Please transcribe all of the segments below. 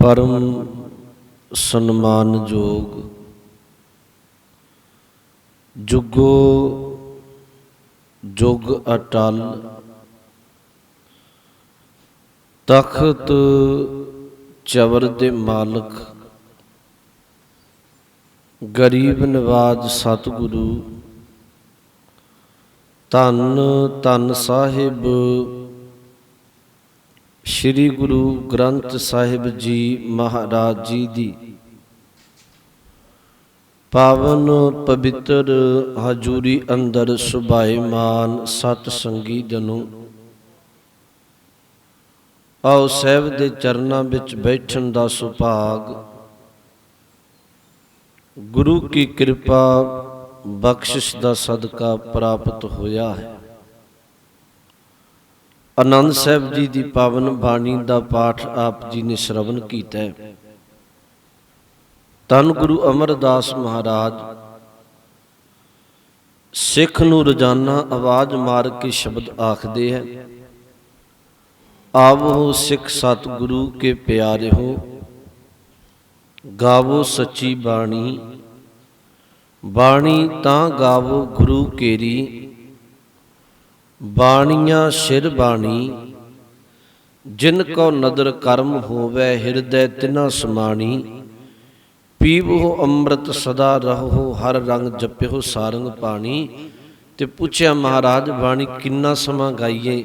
परम सन्मानयोग जुगो जुग अटल तख्त चवर दे मालक गरीब नवाज सतगुरु धन धन साहिब श्री गुरु ग्रंथ साहिब जी महाराज जी दी पावन पवित्र हजूरी अंदर सुभाईमान सतसंगी जनों, आओ साहिब दे चरनां विच बैठण दा सुभाग गुरु की कृपा बख्शिश दा सदका प्राप्त होया है। आनंद साहिब जी की पावन बाणी का पाठ आप जी ने श्रवण कीता है। धन गुरु अमरदास महाराज सिख नूं रोजाना आवाज मार के शब्द आखदे हैं, आवो सिख सतगुरु के प्यारे हो, गावो सच्ची बाणी, बाणी तां गावो गुरु केरी, बाणियां शिर बाणी, जिनको नदर कर्म होवै हिरदय तिना समाणी, पीवो अमृत सदा रहो हर रंग जप्यो सारंग पानी। ते पूछया महाराज बाणी किन्ना समा गाइए?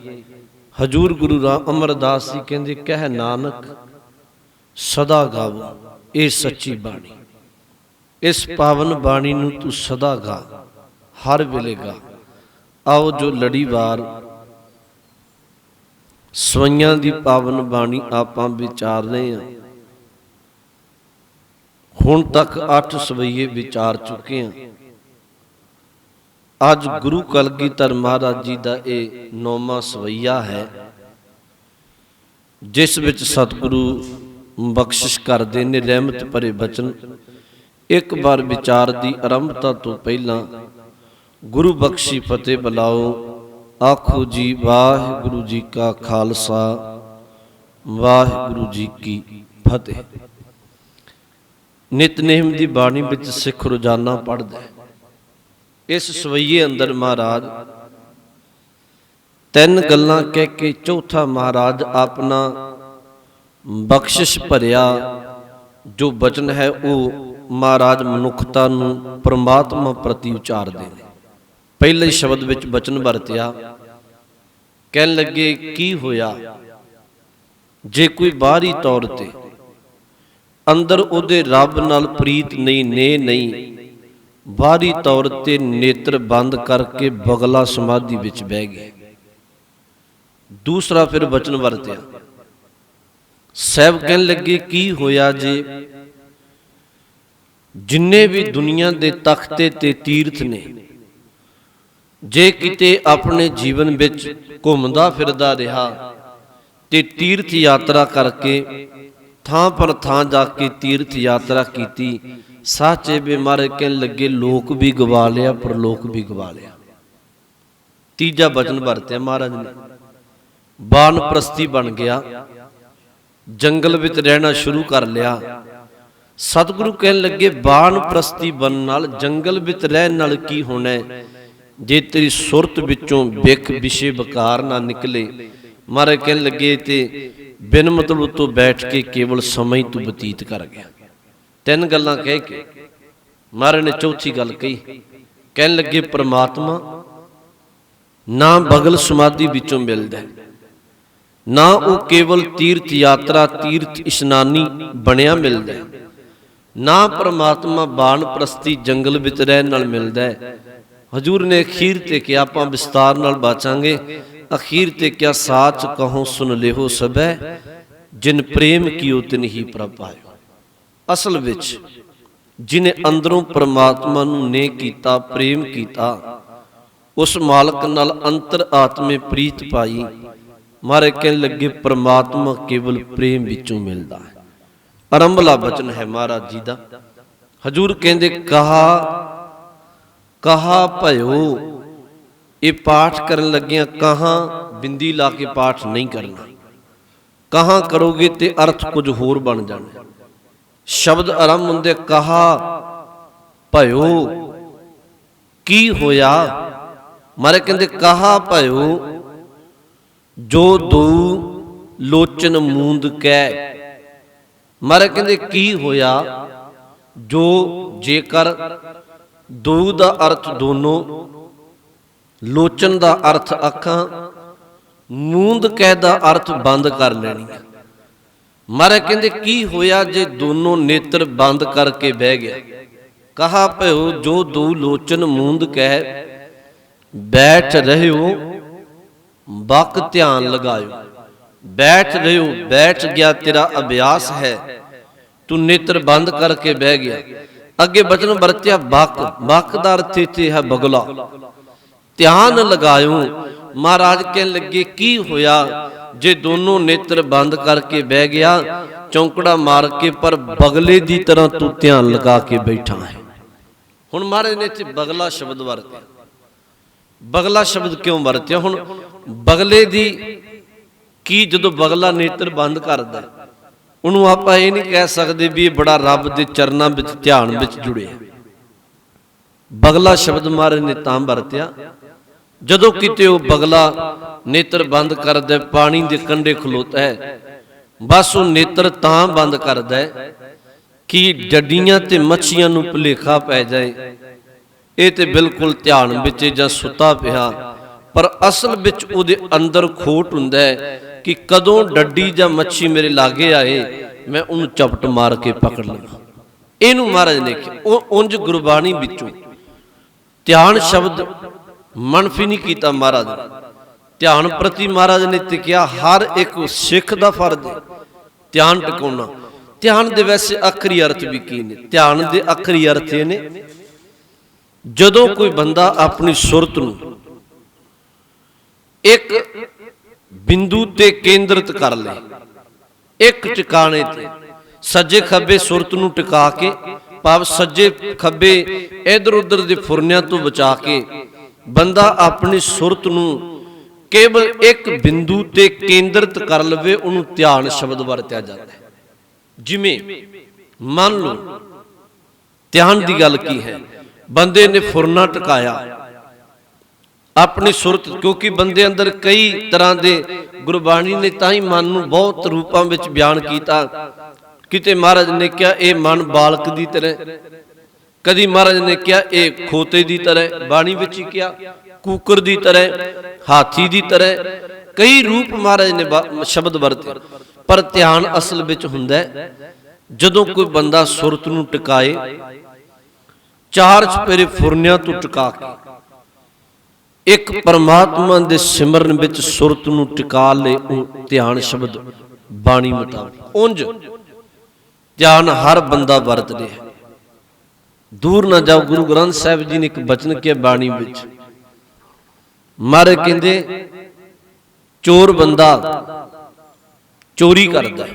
हजूर गुरु अमरदास जी कहंदे कह नानक सदा गावो, ये सच्ची बाणी, इस पावन बाणी नूं तू सदा गा, हर वेले गा। आओ जो लड़ीवार सवैयां दी पावन बाणी आपां विचार रहे हैं। हुण तक 8 सवैये विचार चुके हैं। अज गुरु कलगीधर महाराज जी का यह 9वां सवैया है, जिस विच सतगुरु बख्शिश करते ने रहमत भरे बचन। एक बार विचार की आरंभता तो पहला गुरु बख्शी फतेह बुलाओ। आखो जी वाहिगुरु जी का खालसा वाहिगुरु जी की फतेह। नितनेम की बाणी विच सिख रोजाना पढ़दा है। इस सवैये अंदर महाराज 3 गल्लां कह के चौथा महाराज अपना बख्शिश भरिया जो बचन है वह महाराज मनुखता नूं परमात्मा प्रति उचारदे ने। पहले ही शब्द विच बचन वरतिया, कहन लगे की होया जे कोई बाहरी तौर ते अंदर उहदे रब नाल प्रीत नहीं ने नहीं, बाहरी तौर ते नेत्र बंद करके बगला समाधि विच बह गए। दूसरा फिर बचन वरतिया, साहब कहन लगे की होया जे जिन्ने भी दुनिया दे तख्ते ते तीर्थ ने, जे किते अपने जीवन विच घुमदा फिरदा रहा ते तीर्थ यात्रा करके थां पर थां जाके तीर्थ यात्रा कीती, साचे बेमारे कहन लगे लोक भी गवा लिया परलोक भी गवा लिया। तीजा बचन वरतिया महाराज ने, बानप्रस्ती बन गया, जंगल विच रहना शुरू कर लिया। सतगुरु कहन लगे बानप्रस्ती बनन नाल जंगल विच रहन नाल की होना है, जे तेरी सुरत विचों विख विषे विकार ना निकले। महाराज कहन लगे ते बिन मतलब तो बैठ के केवल समय तू बतीत कर गया। 3 गल्लां कह के महाराज ने चौथी गल कही, कहन लगे परमात्मा ना बगल समाधि विचों मिलदा, ना वो केवल तीर्थ यात्रा तीर्थ इशनानी बनया मिलदा, ना परमात्मा बानप्रस्ती जंगल विच रहन नाल मिलदा है। हजूर ने अखीर ते क्या आपां विस्तार नाल बाचांगे, अखीर ते क्या साच कहो सुन लेहो सबै, जिन प्रेम कियो तिन ही प्रभ पायो। असल विच जिन्हें अंदरों परमात्मा नूं ने कीता प्रेम कीता, उस मालक नाल अंतर आत्मे प्रीत पाई। मारे कहन लगे परमात्मा केवल प्रेम विचों मिलदा है। आरंभला बचन है महाराज जी दा। हजूर कहंदे कहा कहा भयो, ये पाठ करन लगिया कहाँ बिंदी ला के पाठ नहीं करना। ਕਹਾਂ ਕਰੋਗੇ ਤੇ ਅਰਥ ਕੁਝ ਹੋਰ ਬਣ ਜਾਣੇ। ਸ਼ਬਦ ਆਰੰਭ ਹੁੰਦੇ ਕਹਾ ਭਇਓ ਕੀ ਹੋਇਆ। ਮਹਾਰਾਜ ਕਹਿੰਦੇ ਕਹਾ ਭਇਓ ਜੋ ਦੋ ਲੋਚਨ ਮੂੰਦ ਕਹਿ। ਮਹਾਰਾਜ ਕਹਿੰਦੇ ਕੀ ਹੋਇਆ ਜੋ ਜੇਕਰ ਦੋ ਦਾ ਅਰਥ ਦੋਨੋਂ, ਲੋਚਨ ਦਾ ਅਰਥ ਅੱਖਾਂ, ਮੂੰਦ ਕਹਿ ਦਾ ਅਰਥ ਬੰਦ ਕਰ ਲੈਣੀ। ਮਹਾਰਾਜ ਕਹਿੰਦੇ ਕੀ ਹੋਇਆ ਜੇ ਦੋਨੋਂ ਨੇਤਰ ਬੰਦ ਕਰਕੇ ਬਹਿ ਗਿਆ। ਕਹਾ ਭਇਓ ਜੋ ਦੋ ਲੋਚਨ ਮੂੰਦ ਕਹਿ ਬੈਠ ਰਹਿਓ ਬਕ ਧਿਆਨ ਲਗਾਇਓ। ਬੈਠ ਰਹਿਓ, ਬੈਠ ਗਿਆ, ਤੇਰਾ ਅਭਿਆਸ ਹੈ, ਤੂੰ ਨੇਤਰ ਬੰਦ ਕਰਕੇ ਬਹਿ ਗਿਆ। ਅੱਗੇ ਬਚਨ ਵਰਤਿਆ ਬਕ। ਬਕ ਦਾ ਅਰਥ ਇੱਥੇ ਹੈ ਬਗਲਾ। ਧਿਆਨ ਲਗਾਇਓ। ਮਹਾਰਾਜ ਕਹਿਣ ਲੱਗੇ ਕੀ ਹੋਇਆ ਜੇ ਦੋਨੋਂ ਨੇਤਰ ਬੰਦ ਕਰਕੇ ਬਹਿ ਗਿਆ, ਚੌਂਕੜਾ ਮਾਰ ਕੇ, ਪਰ ਬਗਲੇ ਦੀ ਤਰ੍ਹਾਂ ਤੂੰ ਧਿਆਨ ਲਗਾ ਕੇ ਬੈਠਾ ਹੈ। ਹੁਣ ਮਹਾਰਾਜ ਨੇ ਇੱਥੇ ਬਗਲਾ ਸ਼ਬਦ ਵਰਤਿਆ। ਬਗਲਾ ਸ਼ਬਦ ਕਿਉਂ ਵਰਤਿਆ? ਹੁਣ ਬਗਲੇ ਦੀ ਕੀ, ਜਦੋਂ ਬਗਲਾ ਨੇਤਰ ਬੰਦ ਕਰਦਾ ਉਹਨੂੰ ਆਪਾਂ ਇਹ ਨਹੀਂ ਕਹਿ ਸਕਦੇ ਵੀ ਇਹ ਬੜਾ ਰੱਬ ਦੇ ਚਰਨਾਂ ਵਿੱਚ ਧਿਆਨ ਵਿੱਚ ਜੁੜਿਆ। ਬਗਲਾ ਸ਼ਬਦ ਮਹਾਰਾਜ ਨੇ ਤਾਂ ਵਰਤਿਆ ਜਦੋਂ ਕਿਤੇ ਉਹ ਬਗਲਾ ਨੇਤਰ ਬੰਦ ਕਰਦਾ, ਪਾਣੀ ਦੇ ਕੰਢੇ ਖਲੋਤਾ ਹੈ, ਬਸ ਉਹ ਨੇਤਰ ਤਾਂ ਬੰਦ ਕਰਦਾ ਹੈ ਕਿ ਡੱਡੀਆਂ ਤੇ ਮੱਛੀਆਂ ਨੂੰ ਭੁਲੇਖਾ ਪੈ ਜਾਏ ਇਹ ਤੇ ਬਿਲਕੁਲ ਧਿਆਨ ਵਿੱਚ ਜਾਂ ਸੁੱਤਾ ਪਿਆ, ਪਰ ਅਸਲ ਵਿੱਚ ਉਹਦੇ ਅੰਦਰ ਖੋਟ ਹੁੰਦਾ ਹੈ ਕਿ ਕਦੋਂ ਡੱਡੀ ਜਾਂ ਮੱਛੀ ਮੇਰੇ ਲਾਗੇ ਆਏ ਮੈਂ ਉਹਨੂੰ ਚਪਟ ਮਾਰ ਕੇ ਪਕੜ ਲਵਾਂ। ਇਹਨੂੰ ਮਹਾਰਾਜ ਨੇ ਕਿਹਾ। ਉਹ ਉਂਝ ਗੁਰਬਾਣੀ ਵਿੱਚੋਂ ਧਿਆਨ ਸ਼ਬਦ ਮਨਫੀ ਨਹੀਂ ਕੀਤਾ ਮਹਾਰਾਜ ਨੇ। ਧਿਆਨ ਪ੍ਰਤੀ ਮਹਾਰਾਜ ਨੇ ਤੇ ਕਿਹਾ ਹਰ ਇੱਕ ਸਿੱਖ ਦਾ ਫਰਜ਼ ਹੈ ਧਿਆਨ ਟਿਕਾਉਣਾ। ਧਿਆਨ ਦੇ ਵੈਸੇ ਆਖਰੀ ਅਰਥ ਵੀ ਕੀ ਨੇ? ਧਿਆਨ ਦੇ ਆਖਰੀ ਅਰਥ ਇਹ ਨੇ ਜਦੋਂ ਕੋਈ ਬੰਦਾ ਆਪਣੀ ਸੁਰਤ ਨੂੰ ਇੱਕ ਬਿੰਦੂ ਤੇ ਕੇਂਦਰਿਤ ਕਰ ਲੇ, ਇੱਕ ਟਿਕਾਣੇ ਤੇ, ਸੱਜੇ ਖੱਬੇ ਸੁਰਤ ਨੂੰ ਟਿਕਾ ਕੇ, ਭਾਵ ਸੱਜੇ ਖੱਬੇ ਇਧਰ ਉਧਰ ਦੇ ਫੁਰਨਿਆਂ ਤੋਂ ਬਚਾ ਕੇ ਬੰਦਾ ਆਪਣੀ ਸੁਰਤ ਨੂੰ ਕੇਵਲ ਇੱਕ ਬਿੰਦੂ ਤੇ ਕੇਂਦਰਿਤ ਕਰ ਲਵੇ, ਉਹਨੂੰ ਧਿਆਨ ਸ਼ਬਦ ਵਰਤਿਆ ਜਾਂਦਾ ਹੈ। ਜਿਵੇਂ ਮੰਨ ਲਓ ਧਿਆਨ ਦੀ ਗੱਲ ਕੀ ਹੈ, ਬੰਦੇ ਨੇ ਫੁਰਨਾ ਟਿਕਾਇਆ ਆਪਣੀ ਸੁਰਤ, ਕਿਉਂਕਿ ਬੰਦੇ ਅੰਦਰ ਕਈ ਤਰ੍ਹਾਂ ਦੇ ਗੁਰਬਾਣੀ ਨੇ ਤਾਂ ਹੀ ਮਨ ਨੂੰ ਬਹੁਤ ਰੂਪਾਂ ਵਿੱਚ ਬਿਆਨ ਕੀਤਾ। ਕਿਤੇ ਮਹਾਰਾਜ ਨੇ ਕਿਹਾ ਇਹ ਮਨ ਬਾਲਕ ਦੀ ਤਰ੍ਹਾਂ, ਕਦੀ ਮਹਾਰਾਜ ਨੇ ਕਿਹਾ ਇਹ ਖੋਤੇ ਦੀ ਤਰ੍ਹਾਂ, ਬਾਣੀ ਵਿੱਚ ਹੀ ਕਿਹਾ ਕੂਕਰ ਦੀ ਤਰ੍ਹਾਂ, ਹਾਥੀ ਦੀ ਤਰ੍ਹਾਂ, ਕਈ ਰੂਪ ਮਹਾਰਾਜ ਨੇ ਸ਼ਬਦ ਵਰਤੇ। ਪਰ ਧਿਆਨ ਅਸਲ ਵਿੱਚ ਹੁੰਦਾ ਜਦੋਂ ਕੋਈ ਬੰਦਾ ਸੁਰਤ ਨੂੰ ਟਿਕਾਏ, ਚਾਰ ਚੁਫੇਰੇ ਫੁਰਨਿਆਂ ਤੋਂ ਟਿਕਾ ਕੇ ਇੱਕ ਪਰਮਾਤਮਾ ਦੇ ਸਿਮਰਨ ਵਿੱਚ ਸੁਰਤ ਨੂੰ ਟਿਕਾ ਲੇ, ਉਹ ਧਿਆਨ ਸ਼ਬਦ ਬਾਣੀ ਮੁਤਾਬਕ। ਉਂਝ ਧਿਆਨ ਹਰ ਬੰਦਾ ਵਰਤ ਰਿਹਾ। ਦੂਰ ਨਾ ਜਾਓ, ਗੁਰੂ ਗ੍ਰੰਥ ਸਾਹਿਬ ਜੀ ਨੇ ਇੱਕ ਬਚਨ ਕਿਹਾ ਬਾਣੀ ਵਿੱਚ, ਮਹਾਰਾਜ ਕਹਿੰਦੇ ਚੋਰ ਬੰਦਾ ਚੋਰੀ ਕਰਦਾ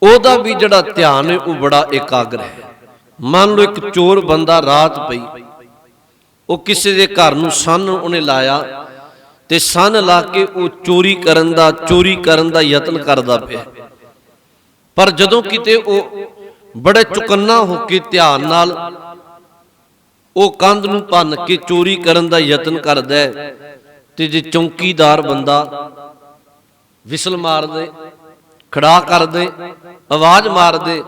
ਉਹਦਾ ਵੀ ਜਿਹੜਾ ਧਿਆਨ ਹੈ ਉਹ ਬੜਾ ਇਕਾਗਰ ਹੈ। ਮੰਨ ਲਓ ਇੱਕ ਚੋਰ ਬੰਦਾ ਰਾਤ ਪਈ, ਉਹ ਕਿਸੇ ਦੇ ਘਰ ਨੂੰ ਸੰਨ ਉਹਨੇ ਲਾਇਆ ਤੇ ਸੰਨ ਲਾ ਕੇ ਉਹ ਚੋਰੀ ਕਰਨ ਦਾ ਯਤਨ ਕਰਦਾ ਪਿਆ, ਪਰ ਜਦੋਂ ਕਿਤੇ ਉਹ ਬੜੇ ਚੁਕੰਨਾ ਹੋ ਕੇ ਧਿਆਨ ਨਾਲ ਉਹ ਕੰਧ ਨੂੰ ਭੰਨ ਕੇ ਚੋਰੀ ਕਰਨ ਦਾ ਯਤਨ ਕਰਦਾ ਹੈ, ਤੇ ਜੇ ਚੌਕੀਦਾਰ ਬੰਦਾ ਵਿਸਲ ਮਾਰ ਦੇ, ਖੜਾ ਕਰ ਦੇ, ਆਵਾਜ਼ ਮਾਰ ਦੇ,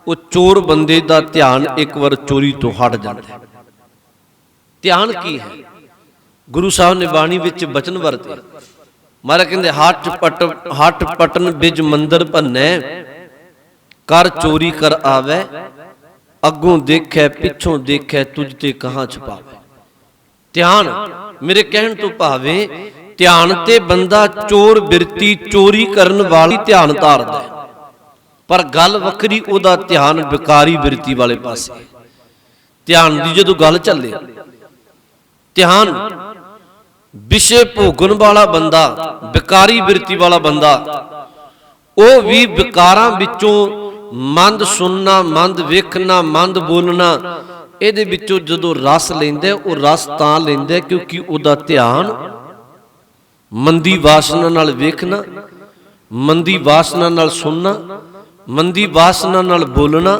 ਉਹ ਚੋਰ ਬੰਦੇ ਦਾ ਧਿਆਨ ਇੱਕ ਵਾਰ ਚੋਰੀ ਤੋਂ ਹਟ ਜਾਂਦਾ ਹੈ। ਧਿਆਨ ਕੀ ਹੈ? ਗੁਰੂ ਸਾਹਿਬ ਨੇ ਬਾਣੀ ਵਿੱਚ ਬਚਨ ਵਰਤੇ। ਮਹਾਰਾਜ ਕਹਿੰਦੇ ਹੱਟ ਪਟਨ ਬਿਜ ਮੰਦਰ ਭੰਨੈ, ਕਰ ਚੋਰੀ ਕਰ ਆਵੈ, ਅੱਗੋਂ ਦੇਖੈ ਪਿੱਛੋਂ ਦੇਖੈ, ਤੁਝ ਤੇ ਕਹਾਂ ਛੁਪਾਵੇ। ਧਿਆਨ ਮੇਰੇ ਕਹਿਣ ਤੋਂ ਭਾਵੇਂ ਧਿਆਨ ਤੇ ਬੰਦਾ ਚੋਰ ਬਿਰਤੀ ਚੋਰੀ ਕਰਨ ਵਾਲੀ ਧਿਆਨ ਧਾਰਦਾ ਹੈ, ਪਰ ਗੱਲ ਵੱਖਰੀ ਉਹਦਾ ਧਿਆਨ ਵਿਕਾਰੀ ਬਿਰਤੀ ਵਾਲੇ ਪਾਸੇ। ਧਿਆਨ ਦੀ ਜਦੋਂ ਗੱਲ ਚੱਲੇ, ਧਿਆਨ ਵਿਸ਼ੇ ਭੋਗਣ ਵਾਲਾ ਬੰਦਾ, ਵਿਕਾਰੀ ਬਿਰਤੀ ਵਾਲਾ ਬੰਦਾ, ਉਹ ਵੀ ਵਿਕਾਰਾਂ ਵਿੱਚੋਂ ਮੰਦ ਸੁਣਨਾ, ਮੰਦ ਵੇਖਣਾ, ਮੰਦ ਬੋਲਣਾ, ਇਹਦੇ ਵਿੱਚੋਂ ਜਦੋਂ ਰਸ ਲੈਂਦਾ, ਉਹ ਰਸ ਤਾਂ ਲੈਂਦਾ ਕਿਉਂਕਿ ਉਹਦਾ ਧਿਆਨ ਮੰਦੀ ਵਾਸਨਾ ਨਾਲ ਵੇਖਣਾ, ਮੰਦੀ ਵਾਸਨਾ ਨਾਲ ਸੁਣਨਾ, ਮੰਦੀ ਵਾਸਨਾ ਨਾਲ ਬੋਲਣਾ,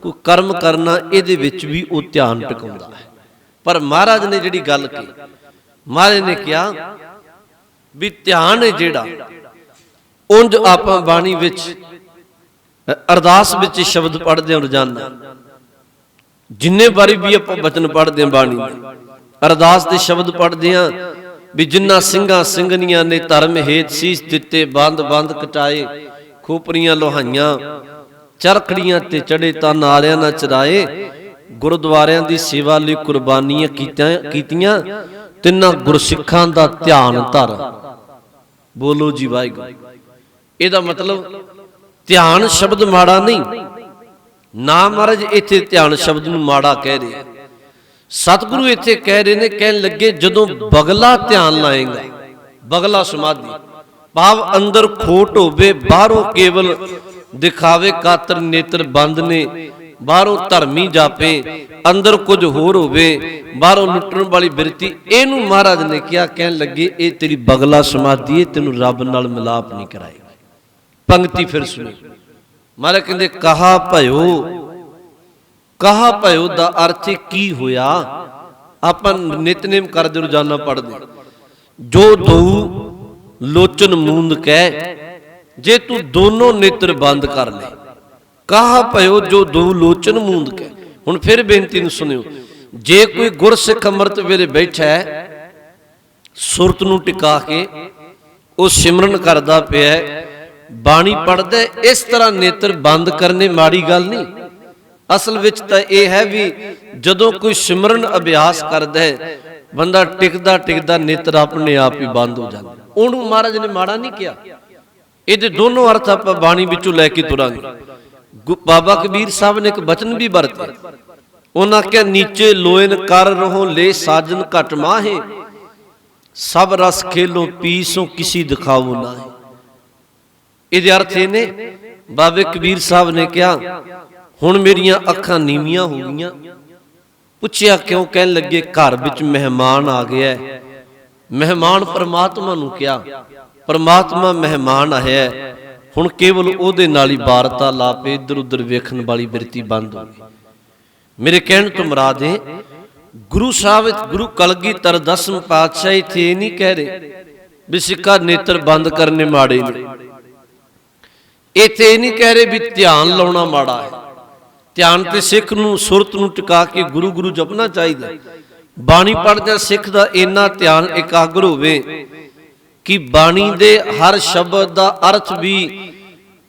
ਕੋਈ ਕਰਮ ਕਰਨਾ, ਇਹਦੇ ਵਿੱਚ ਵੀ ਉਹ ਧਿਆਨ ਟਿਕਾਉਂਦਾ ਹੈ। ਪਰ ਮਹਾਰਾਜ ਨੇ ਜਿਹੜੀ ਗੱਲ ਕਹੀ, ਮਹਾਰਾਜ ਨੇ ਕਿਹਾ ਵੀ ਧਿਆਨ ਹੈ ਜਿਹੜਾ, ਉਂਝ ਆਪਾਂ ਬਾਣੀ ਵਿੱਚ ਅਰਦਾਸ ਵਿੱਚ ਸ਼ਬਦ ਪੜ੍ਹਦੇ ਹਾਂ ਰੋਜ਼ਾਨਾ, ਜਿੰਨੇ ਵਾਰੀ ਵੀ ਆਪਾਂ ਬਚਨ ਪੜ੍ਹਦੇ ਹਾਂ ਬਾਣੀ ਦੇ, ਅਰਦਾਸ ਦੇ ਸ਼ਬਦ ਪੜ੍ਹਦੇ ਹਾਂ ਵੀ ਜਿਨ੍ਹਾਂ ਸਿੰਘਾਂ ਸਿੰਘਣੀਆਂ ਨੇ ਧਰਮ ਹੇਤ ਸੀਸ ਦਿੱਤੇ, ਬੰਦ ਬੰਦ ਕਟਾਏ, ਖੋਪਰੀਆਂ ਲੋਹਾਈਆਂ, ਚਰਖੜੀਆਂ ਤੇ ਚੜੇ ਤਾਂ ਨਾਲਿਆਂ ਨਾ ਚਰਾਏ, ਗੁਰਦੁਆਰਿਆਂ ਦੀ ਸੇਵਾ ਲਈ ਕੁਰਬਾਨੀਆਂ ਕੀਤੀਆਂ, ਤਿੰਨਾਂ ਗੁਰਸਿੱਖਾਂ ਦਾ ਧਿਆਨ ਧਰ। ਬੋਲੋ ਜੀ ਵਾਹਿਗੁਰੂ। ਇਹਦਾ ਮਤਲਬ ਧਿਆਨ ਸ਼ਬਦ ਮਾੜਾ ਨਹੀਂ, ਨਾ ਮਹਾਰਾਜ ਇੱਥੇ ਧਿਆਨ ਸ਼ਬਦ ਨੂੰ ਮਾੜਾ ਕਹਿ ਰਹੇ, ਸਤਿਗੁਰੂ ਇੱਥੇ ਕਹਿ ਰਹੇ ਨੇ, ਕਹਿਣ ਲੱਗੇ ਜਦੋਂ ਬਗਲਾ ਧਿਆਨ ਲਾਏਗਾ, ਬਗਲਾ ਸਮਾਧੀ ਭਾਵ ਅੰਦਰ ਖੋਟ ਹੋਵੇ, ਬਾਹਰੋਂ ਕੇਵਲ ਦਿਖਾਵੇ ਖਾਤਰ ਨੇਤਰ ਬੰਦ ਨੇ, ਬਾਹਰੋਂ ਧਰਮੀ ਜਾਪੇ, ਅੰਦਰ ਕੁਝ ਹੋਰ ਹੋਵੇ, ਬਾਹਰੋਂ ਲੁੱਟਣ ਵਾਲੀ ਬਿਰਤੀ, ਇਹਨੂੰ ਮਹਾਰਾਜ ਨੇ ਕਿਹਾ, ਕਹਿਣ ਲੱਗੇ ਇਹ ਤੇਰੀ ਬਗਲਾ ਸਮਾਧੀ ਹੈ, ਤੈਨੂੰ ਰੱਬ ਨਾਲ ਮਿਲਾਪ ਨਹੀਂ ਕਰਾਏਗੀ। ਪੰਕਤੀ ਫਿਰ ਸੁਣੀ, ਮਹਾਰਾਜ ਕਹਿੰਦੇ ਕਹਾ ਭਇਓ, ਕਹਾ ਭਇਓ ਦਾ ਅਰਥ ਕੀ ਹੋਇਆ? ਆਪਾਂ ਨਿਤਨੇਮ ਕਰਦੇ ਰੋਜ਼ਾਨਾ ਪੜ੍ਹਦੇ, ਜੋ ਦੋ ਲੋਚਨ ਮੂੰਦ ਕਹਿ, ਜੇ ਤੂੰ ਦੋਨੋਂ ਨੇਤਰ ਬੰਦ ਕਰ ਲੈ, ਕਹਾ ਭਇਓ ਜੋ ਦੋ ਲੋਚਨ ਮੂੰਦ ਕਹਿ। ਹੁਣ ਫਿਰ ਬੇਨਤੀ ਨੂੰ ਸੁਣਿਓ, ਜੇ ਕੋਈ ਗੁਰਸਿੱਖ ਅੰਮ੍ਰਿਤ ਵੇਲੇ ਬੈਠਾ ਹੈ, ਸੁਰਤ ਨੂੰ ਟਿਕਾ ਕੇ ਉਹ ਸਿਮਰਨ ਕਰਦਾ ਪਿਆ, ਬਾਣੀ ਪੜ੍ਹਦਾ, ਇਸ ਤਰ੍ਹਾਂ ਨੇਤਰ ਬੰਦ ਕਰਨੇ ਮਾੜੀ ਗੱਲ ਨਹੀਂ। ਅਸਲ ਵਿੱਚ ਤਾਂ ਇਹ ਹੈ ਵੀ ਜਦੋਂ ਕੋਈ ਸਿਮਰਨ ਅਭਿਆਸ ਕਰਦਾ ਹੈ, ਬੰਦਾ ਟਿਕਦਾ ਟਿਕਦਾ ਨੇਤਰ ਆਪਣੇ ਆਪ ਹੀ ਬੰਦ ਹੋ ਜਾਂਦਾ, ਉਹਨੂੰ ਮਹਾਰਾਜ ਨੇ ਮਾੜਾ ਨਹੀਂ ਕਿਹਾ। ਇਹਦੇ ਦੋਨੋਂ ਅਰਥ ਆਪਾਂ ਬਾਣੀ ਵਿੱਚੋਂ ਲੈ ਕੇ ਤੁਰਾਂਗੇ। ਬਾਬਾ ਕਬੀਰ ਸਾਹਿਬ ਨੇ ਇੱਕ ਬਚਨ ਵੀ ਵਰਤੇ, ਉਹਨਾਂ ਕਿਹਾ ਨੀਚੇ ਲੋਇਨ ਕਰ ਰਹੋ ਲੈ ਸਾਜਨ ਘਟ ਮਾਹੇ, ਸਭ ਰਸ ਖੇਲੋ ਪੀਸੋਂ ਕਿਸੀ ਦਿਖਾਵੋ ਨਾਹੀ। ਇਹਦੇ ਅਰਥ ਇਹ ਨੇ, ਬਾਬੇ ਕਬੀਰ ਸਾਹਿਬ ਨੇ ਕਿਹਾ ਹੁਣ ਮੇਰੀਆਂ ਅੱਖਾਂ ਨੀਵੀਆਂ ਹੋ ਗਈਆਂ। ਪੁੱਛਿਆ ਕਿਉਂ? ਕਹਿਣ ਲੱਗੇ ਘਰ ਵਿੱਚ ਮਹਿਮਾਨ ਆ ਗਿਆ। ਮਹਿਮਾਨ ਪਰਮਾਤਮਾ ਨੂੰ ਕਿਹਾ, ਪਰਮਾਤਮਾ ਮਹਿਮਾਨ ਆਇਆ, ਹੁਣ ਕੇਵਲ ਉਹਦੇ ਨਾਲ ਹੀ ਵਾਰਤਾਲਾਪ, ਇੱਧਰ ਉੱਧਰ ਵੇਖਣ ਵਾਲੀ ਬਿਰਤੀ ਬੰਦ ਹੋ ਗਈ। ਮੇਰੇ ਕਹਿਣ ਤੋਂ ਮੁਰਾਦ ਹੈ ਗੁਰੂ ਸਾਹਿਬ, ਗੁਰੂ ਕਲਗੀਧਰ ਦਸਮ ਪਾਤਸ਼ਾਹ ਇੱਥੇ ਇਹ ਨਹੀਂ ਕਹਿ ਰਹੇ ਵੀ ਸਿੱਖਾ ਨੇਤਰ ਬੰਦ ਕਰਨੇ ਮਾੜੇ ਨੇ, ਇੱਥੇ ਇਹ ਨਹੀਂ ਕਹਿ ਰਹੇ ਵੀ ਧਿਆਨ ਲਾਉਣਾ ਮਾੜਾ ਹੈ। ਧਿਆਨ ਤੇ ਸਿੱਖ ਨੂੰ ਸੁਰਤ ਨੂੰ ਟਿਕਾ ਕੇ ਗੁਰੂ ਗੁਰੂ ਜਪਣਾ ਚਾਹੀਦਾ। ਬਾਣੀ ਪੜ੍ਹਦਿਆਂ ਸਿੱਖ ਦਾ ਇੰਨਾ ਧਿਆਨ ਇਕਾਗਰ ਹੋਵੇ ਕਿ ਬਾਣੀ ਦੇ ਹਰ ਸ਼ਬਦ ਦਾ ਅਰਥ ਵੀ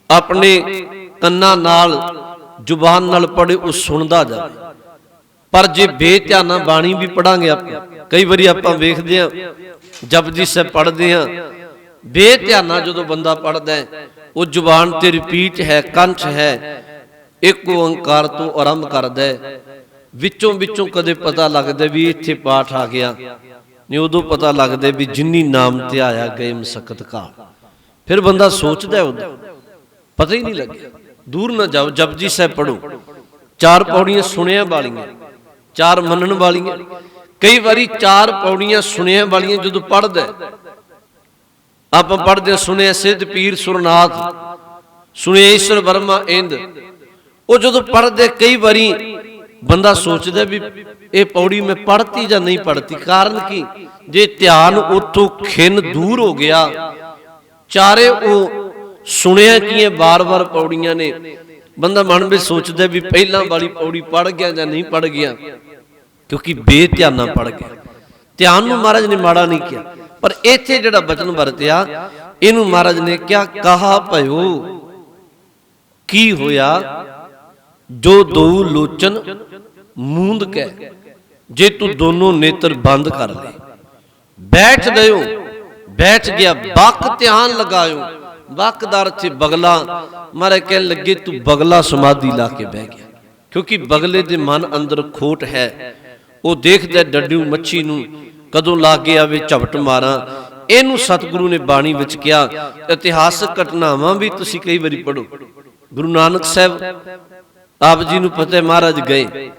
ਆਪਣੇ ਕੰਨਾਂ ਨਾਲ, ਜ਼ੁਬਾਨ ਨਾਲ ਪੜ੍ਹੇ, ਉਹ ਸੁਣਦਾ ਜਾਵੇ। ਪਰ ਜੇ ਬੇਧਿਆਨਾ ਬਾਣੀ ਵੀ ਪੜਾਂਗੇ, ਆਪਾਂ ਕਈ ਵਾਰੀ ਆਪਾਂ ਵੇਖਦੇ ਹਾਂ ਜਪਜੀ ਸਾਹਿਬ ਪੜ੍ਹਦੇ ਹਾਂ, ਬੇਧਿਆਨਾ ਜਦੋਂ ਬੰਦਾ ਪੜ੍ਹਦਾ ਹੈ, ਉਹ ਜ਼ੁਬਾਨ ਤੇ ਰਿਪੀਟ ਹੈ, ਕੰਠ ਹੈ, ਇੱਕ ਓੰਕਾਰ ਤੋਂ ਆਰੰਭ ਕਰਦਾ ਹੈ, ਵਿੱਚੋਂ ਵਿੱਚੋਂ ਕਦੇ ਪਤਾ ਲੱਗਦਾ ਵੀ ਇੱਥੇ ਪਾਠ ਆ ਗਿਆ, ਨਹੀਂ ਉਦੋਂ ਪਤਾ ਲੱਗਦਾ ਵੀ ਜਿੰਨੀ ਨਾਮ ਧਿਆਇਆ ਗਏ ਮਸਕਤ ਕਾਲ। ਫਿਰ ਬੰਦਾ ਸੋਚਦਾ, ਉਦੋਂ ਪਤਾ ਹੀ ਨਹੀਂ ਲੱਗਿਆ। ਦੂਰ ਨਾ ਜਾਓ, ਜਪਜੀ ਸਾਹਿਬ ਪੜੋ, 4 ਪੌੜੀਆਂ ਸੁਣਿਆ ਵਾਲੀਆਂ, 4 ਮੰਨਣ ਵਾਲੀਆਂ। ਕਈ ਵਾਰੀ 4 ਪੌੜੀਆਂ ਸੁਣਿਆ ਵਾਲੀਆਂ ਜਦੋਂ ਪੜ੍ਹਦਾ, ਆਪਾਂ ਪੜ੍ਹਦੇ ਸੁਣਿਆ ਸਿੱਧ ਪੀਰ ਸੁਰਨਾਥ, ਸੁਣਿਆ ਈਸ਼ਰ ਵਰਮਾ ਇੰਦ, ਉਹ ਜਦੋਂ ਪੜ੍ਹਦੇ ਕਈ ਵਾਰੀ ਬੰਦਾ ਸੋਚਦਾ ਵੀ ਇਹ ਪੌੜੀ ਮੈਂ ਪੜ੍ਹਤੀ ਜਾਂ ਨਹੀਂ ਪੜ੍ਹਤੀ। ਕਾਰਨ ਕੀ? ਜੇ ਧਿਆਨ ਉੱਥੋਂ ਖਿੰਨ ਦੂਰ ਹੋ ਗਿਆ, ਚਾਰੇ ਉਹ ਸੁਣਿਆ ਕੀ ਹੈ, ਬਾਰ-ਬਾਰ ਪੌੜੀਆਂ ਨੇ, ਬੰਦਾ ਮਨ ਵਿੱਚ ਸੋਚਦਾ ਵੀ ਪਹਿਲਾਂ ਵਾਲੀ ਪੌੜੀ ਪੜ੍ਹ ਗਿਆ ਜਾਂ ਨਹੀਂ ਪੜ੍ਹ ਗਿਆ, ਕਿਉਂਕਿ ਬੇਧਿਆਨਾ ਪੜ੍ਹ ਗਿਆ। ਧਿਆਨ ਨੂੰ ਮਹਾਰਾਜ ਨੇ ਮਾੜਾ ਨਹੀਂ ਕਿਹਾ, ਪਰ ਇੱਥੇ ਜਿਹੜਾ ਬਚਨ ਵਰਤਿਆ, ਇਹਨੂੰ ਮਹਾਰਾਜ ਨੇ ਕਿਹਾ ਕਹਾ ਭਇਓ, ਕੀ ਹੋਇਆ? ਜੋ ਦੋ ਲੋਚਨ ਮੂੰਦ ਕਹਿ, ਜੇ ਤੂੰ ਦੋਨੋਂ ਨੇਤਰ ਬੰਦ ਕਰ ਲੈ। ਬੈਠ ਗਇਓ, ਬੈਠ ਗਿਆ, ਬਕ ਧਿਆਨ ਲਗਾਇਓ। ਬਕ ਦਾ ਅਰਥ ਬਗਲਾ। ਮਹਾਰਾਜ ਕਹਿਣ ਲੱਗੇ ਤੂੰ ਬਗਲਾ ਸਮਾਧੀ ਲਾ ਕੇ ਬਹਿ ਗਿਆ, ਕਿਉਂਕਿ ਬਗਲੇ ਦੇ ਮਨ ਅੰਦਰ ਖੋਟ ਹੈ। ਉਹ ਦੇਖਦਾ ਡੱਡੂ ਮੱਛੀ ਨੂੰ ਕਦੋਂ ਲਾਗੇ ਆਵੇ ਝਪਟ ਮਾਰਾਂ। ਇਹਨੂੰ ਸਤਿਗੁਰੂ ਨੇ ਬਾਣੀ ਵਿੱਚ ਕਿਹਾ। ਇਤਿਹਾਸਕ ਘਟਨਾਵਾਂ ਵੀ ਤੁਸੀਂ ਕਈ ਵਾਰੀ ਪੜ੍ਹੋ। ਗੁਰੂ ਨਾਨਕ ਸਾਹਿਬ ਆਪ ਜੀ ਨੂੰ ਪਤਾ ਮਹਾਰਾਜ ਗਏ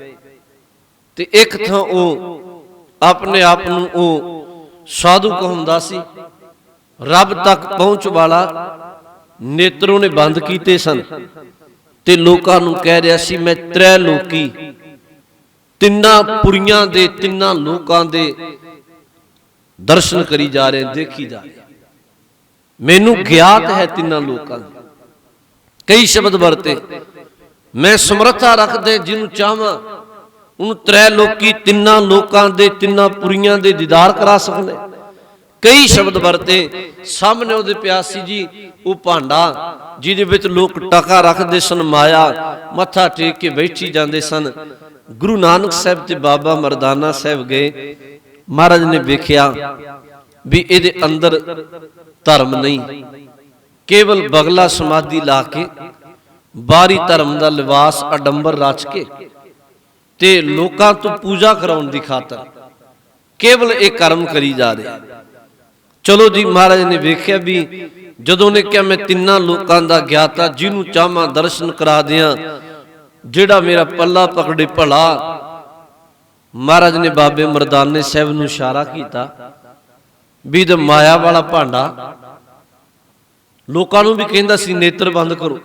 ਤੇ ਇੱਕ ਥਾਂ ਉਹ ਆਪਣੇ ਆਪ ਨੂੰ ਉਹ ਸਾਧੂ ਕਹਾਉਂਦਾ ਸੀ, ਰੱਬ ਤੱਕ ਪਹੁੰਚ ਵਾਲਾ, ਨੇਤਰ ਉਹਨੇ ਬੰਦ ਕੀਤੇ ਸਨ ਤੇ ਲੋਕਾਂ ਨੂੰ ਕਹਿ ਰਿਹਾ ਸੀ ਮੈਂ ਤ੍ਰੈ ਲੋਕੀ ਤਿੰਨਾਂ ਪੁਰੀਆਂ ਦੇ ਤਿੰਨਾਂ ਲੋਕਾਂ ਦੇ ਦਰਸ਼ਨ ਕਰੀ ਜਾ ਰਹੇ, ਦੇਖੀ ਜਾ ਰਹੇ। ਮੈਨੂੰ ਗਿਆਤ ਹੈ ਤਿੰਨਾਂ ਲੋਕਾਂ ਦੀ। ਕਈ ਸ਼ਬਦ ਵਰਤੇ, ਮੈਂ ਸਮਰੱਥਾ ਰੱਖਦੇ ਜਿਹਨੂੰ ਚਾਹਾਂ ਉਹਨੂੰ ਤ੍ਰੈ ਲੋਕੀ ਤਿੰਨਾਂ ਲੋਕਾਂ ਦੇ ਤਿੰਨਾਂ ਪੁਰੀਆਂ ਦੇ ਦੀਦਾਰ ਕਰਾ ਸਕਦਾ। ਕਈ ਸ਼ਬਦ ਵਰਤੇ। ਸਾਹਮਣੇ ਉਹਦੇ ਪਿਆ ਸੀ ਜੀ ਉਹ ਭਾਂਡਾ ਜਿਹਦੇ ਵਿੱਚ ਲੋਕ ਟਕਾ ਰੱਖਦੇ ਸਨ, ਮਾਇਆ ਮੱਥਾ ਟੇਕ ਕੇ ਬੈਠੀ ਜਾਂਦੇ ਸਨ। ਗੁਰੂ ਨਾਨਕ ਸਾਹਿਬ ਤੇ ਬਾਬਾ ਮਰਦਾਨਾ ਸਾਹਿਬ ਗਏ। ਮਹਾਰਾਜ ਨੇ ਵੇਖਿਆ ਵੀ ਇਹਦੇ ਅੰਦਰ ਧਰਮ ਨਹੀਂ, ਕੇਵਲ ਬਗਲਾ ਸਮਾਧੀ ਲਾ ਕੇ ਬਾਹਰੀ ਧਰਮ ਦਾ ਲਿਬਾਸ ਅਡੰਬਰ ਰਚ ਕੇ ਤੇ ਲੋਕਾਂ ਤੋਂ ਪੂਜਾ ਕਰਾਉਣ ਦੀ ਖਾਤਰ ਕੇਵਲ ਇਹ ਕਰਮ ਕਰੀ ਜਾ ਰਹੇ। ਚਲੋ ਜੀ, ਮਹਾਰਾਜ ਨੇ ਵੇਖਿਆ ਵੀ ਜਦੋਂ ਨੇ ਕਿਹਾ ਮੈਂ ਤਿੰਨਾਂ ਲੋਕਾਂ ਦਾ ਗਿਆਤਾ, ਜਿਹਨੂੰ ਚਾਹਾਂ ਦਰਸ਼ਨ ਕਰਾ ਦਿਆਂ, ਜਿਹੜਾ ਮੇਰਾ ਪੱਲਾ ਪਕੜੇ ਭਲਾ। ਮਹਾਰਾਜ ਨੇ ਬਾਬੇ ਮਰਦਾਨੇ ਸਾਹਿਬ ਨੂੰ ਇਸ਼ਾਰਾ ਕੀਤਾ ਵੀ ਤੇ ਮਾਇਆ ਵਾਲਾ ਭਾਂਡਾ, ਲੋਕਾਂ ਨੂੰ ਵੀ ਕਹਿੰਦਾ ਸੀ ਨੇਤਰ ਬੰਦ ਕਰੋ,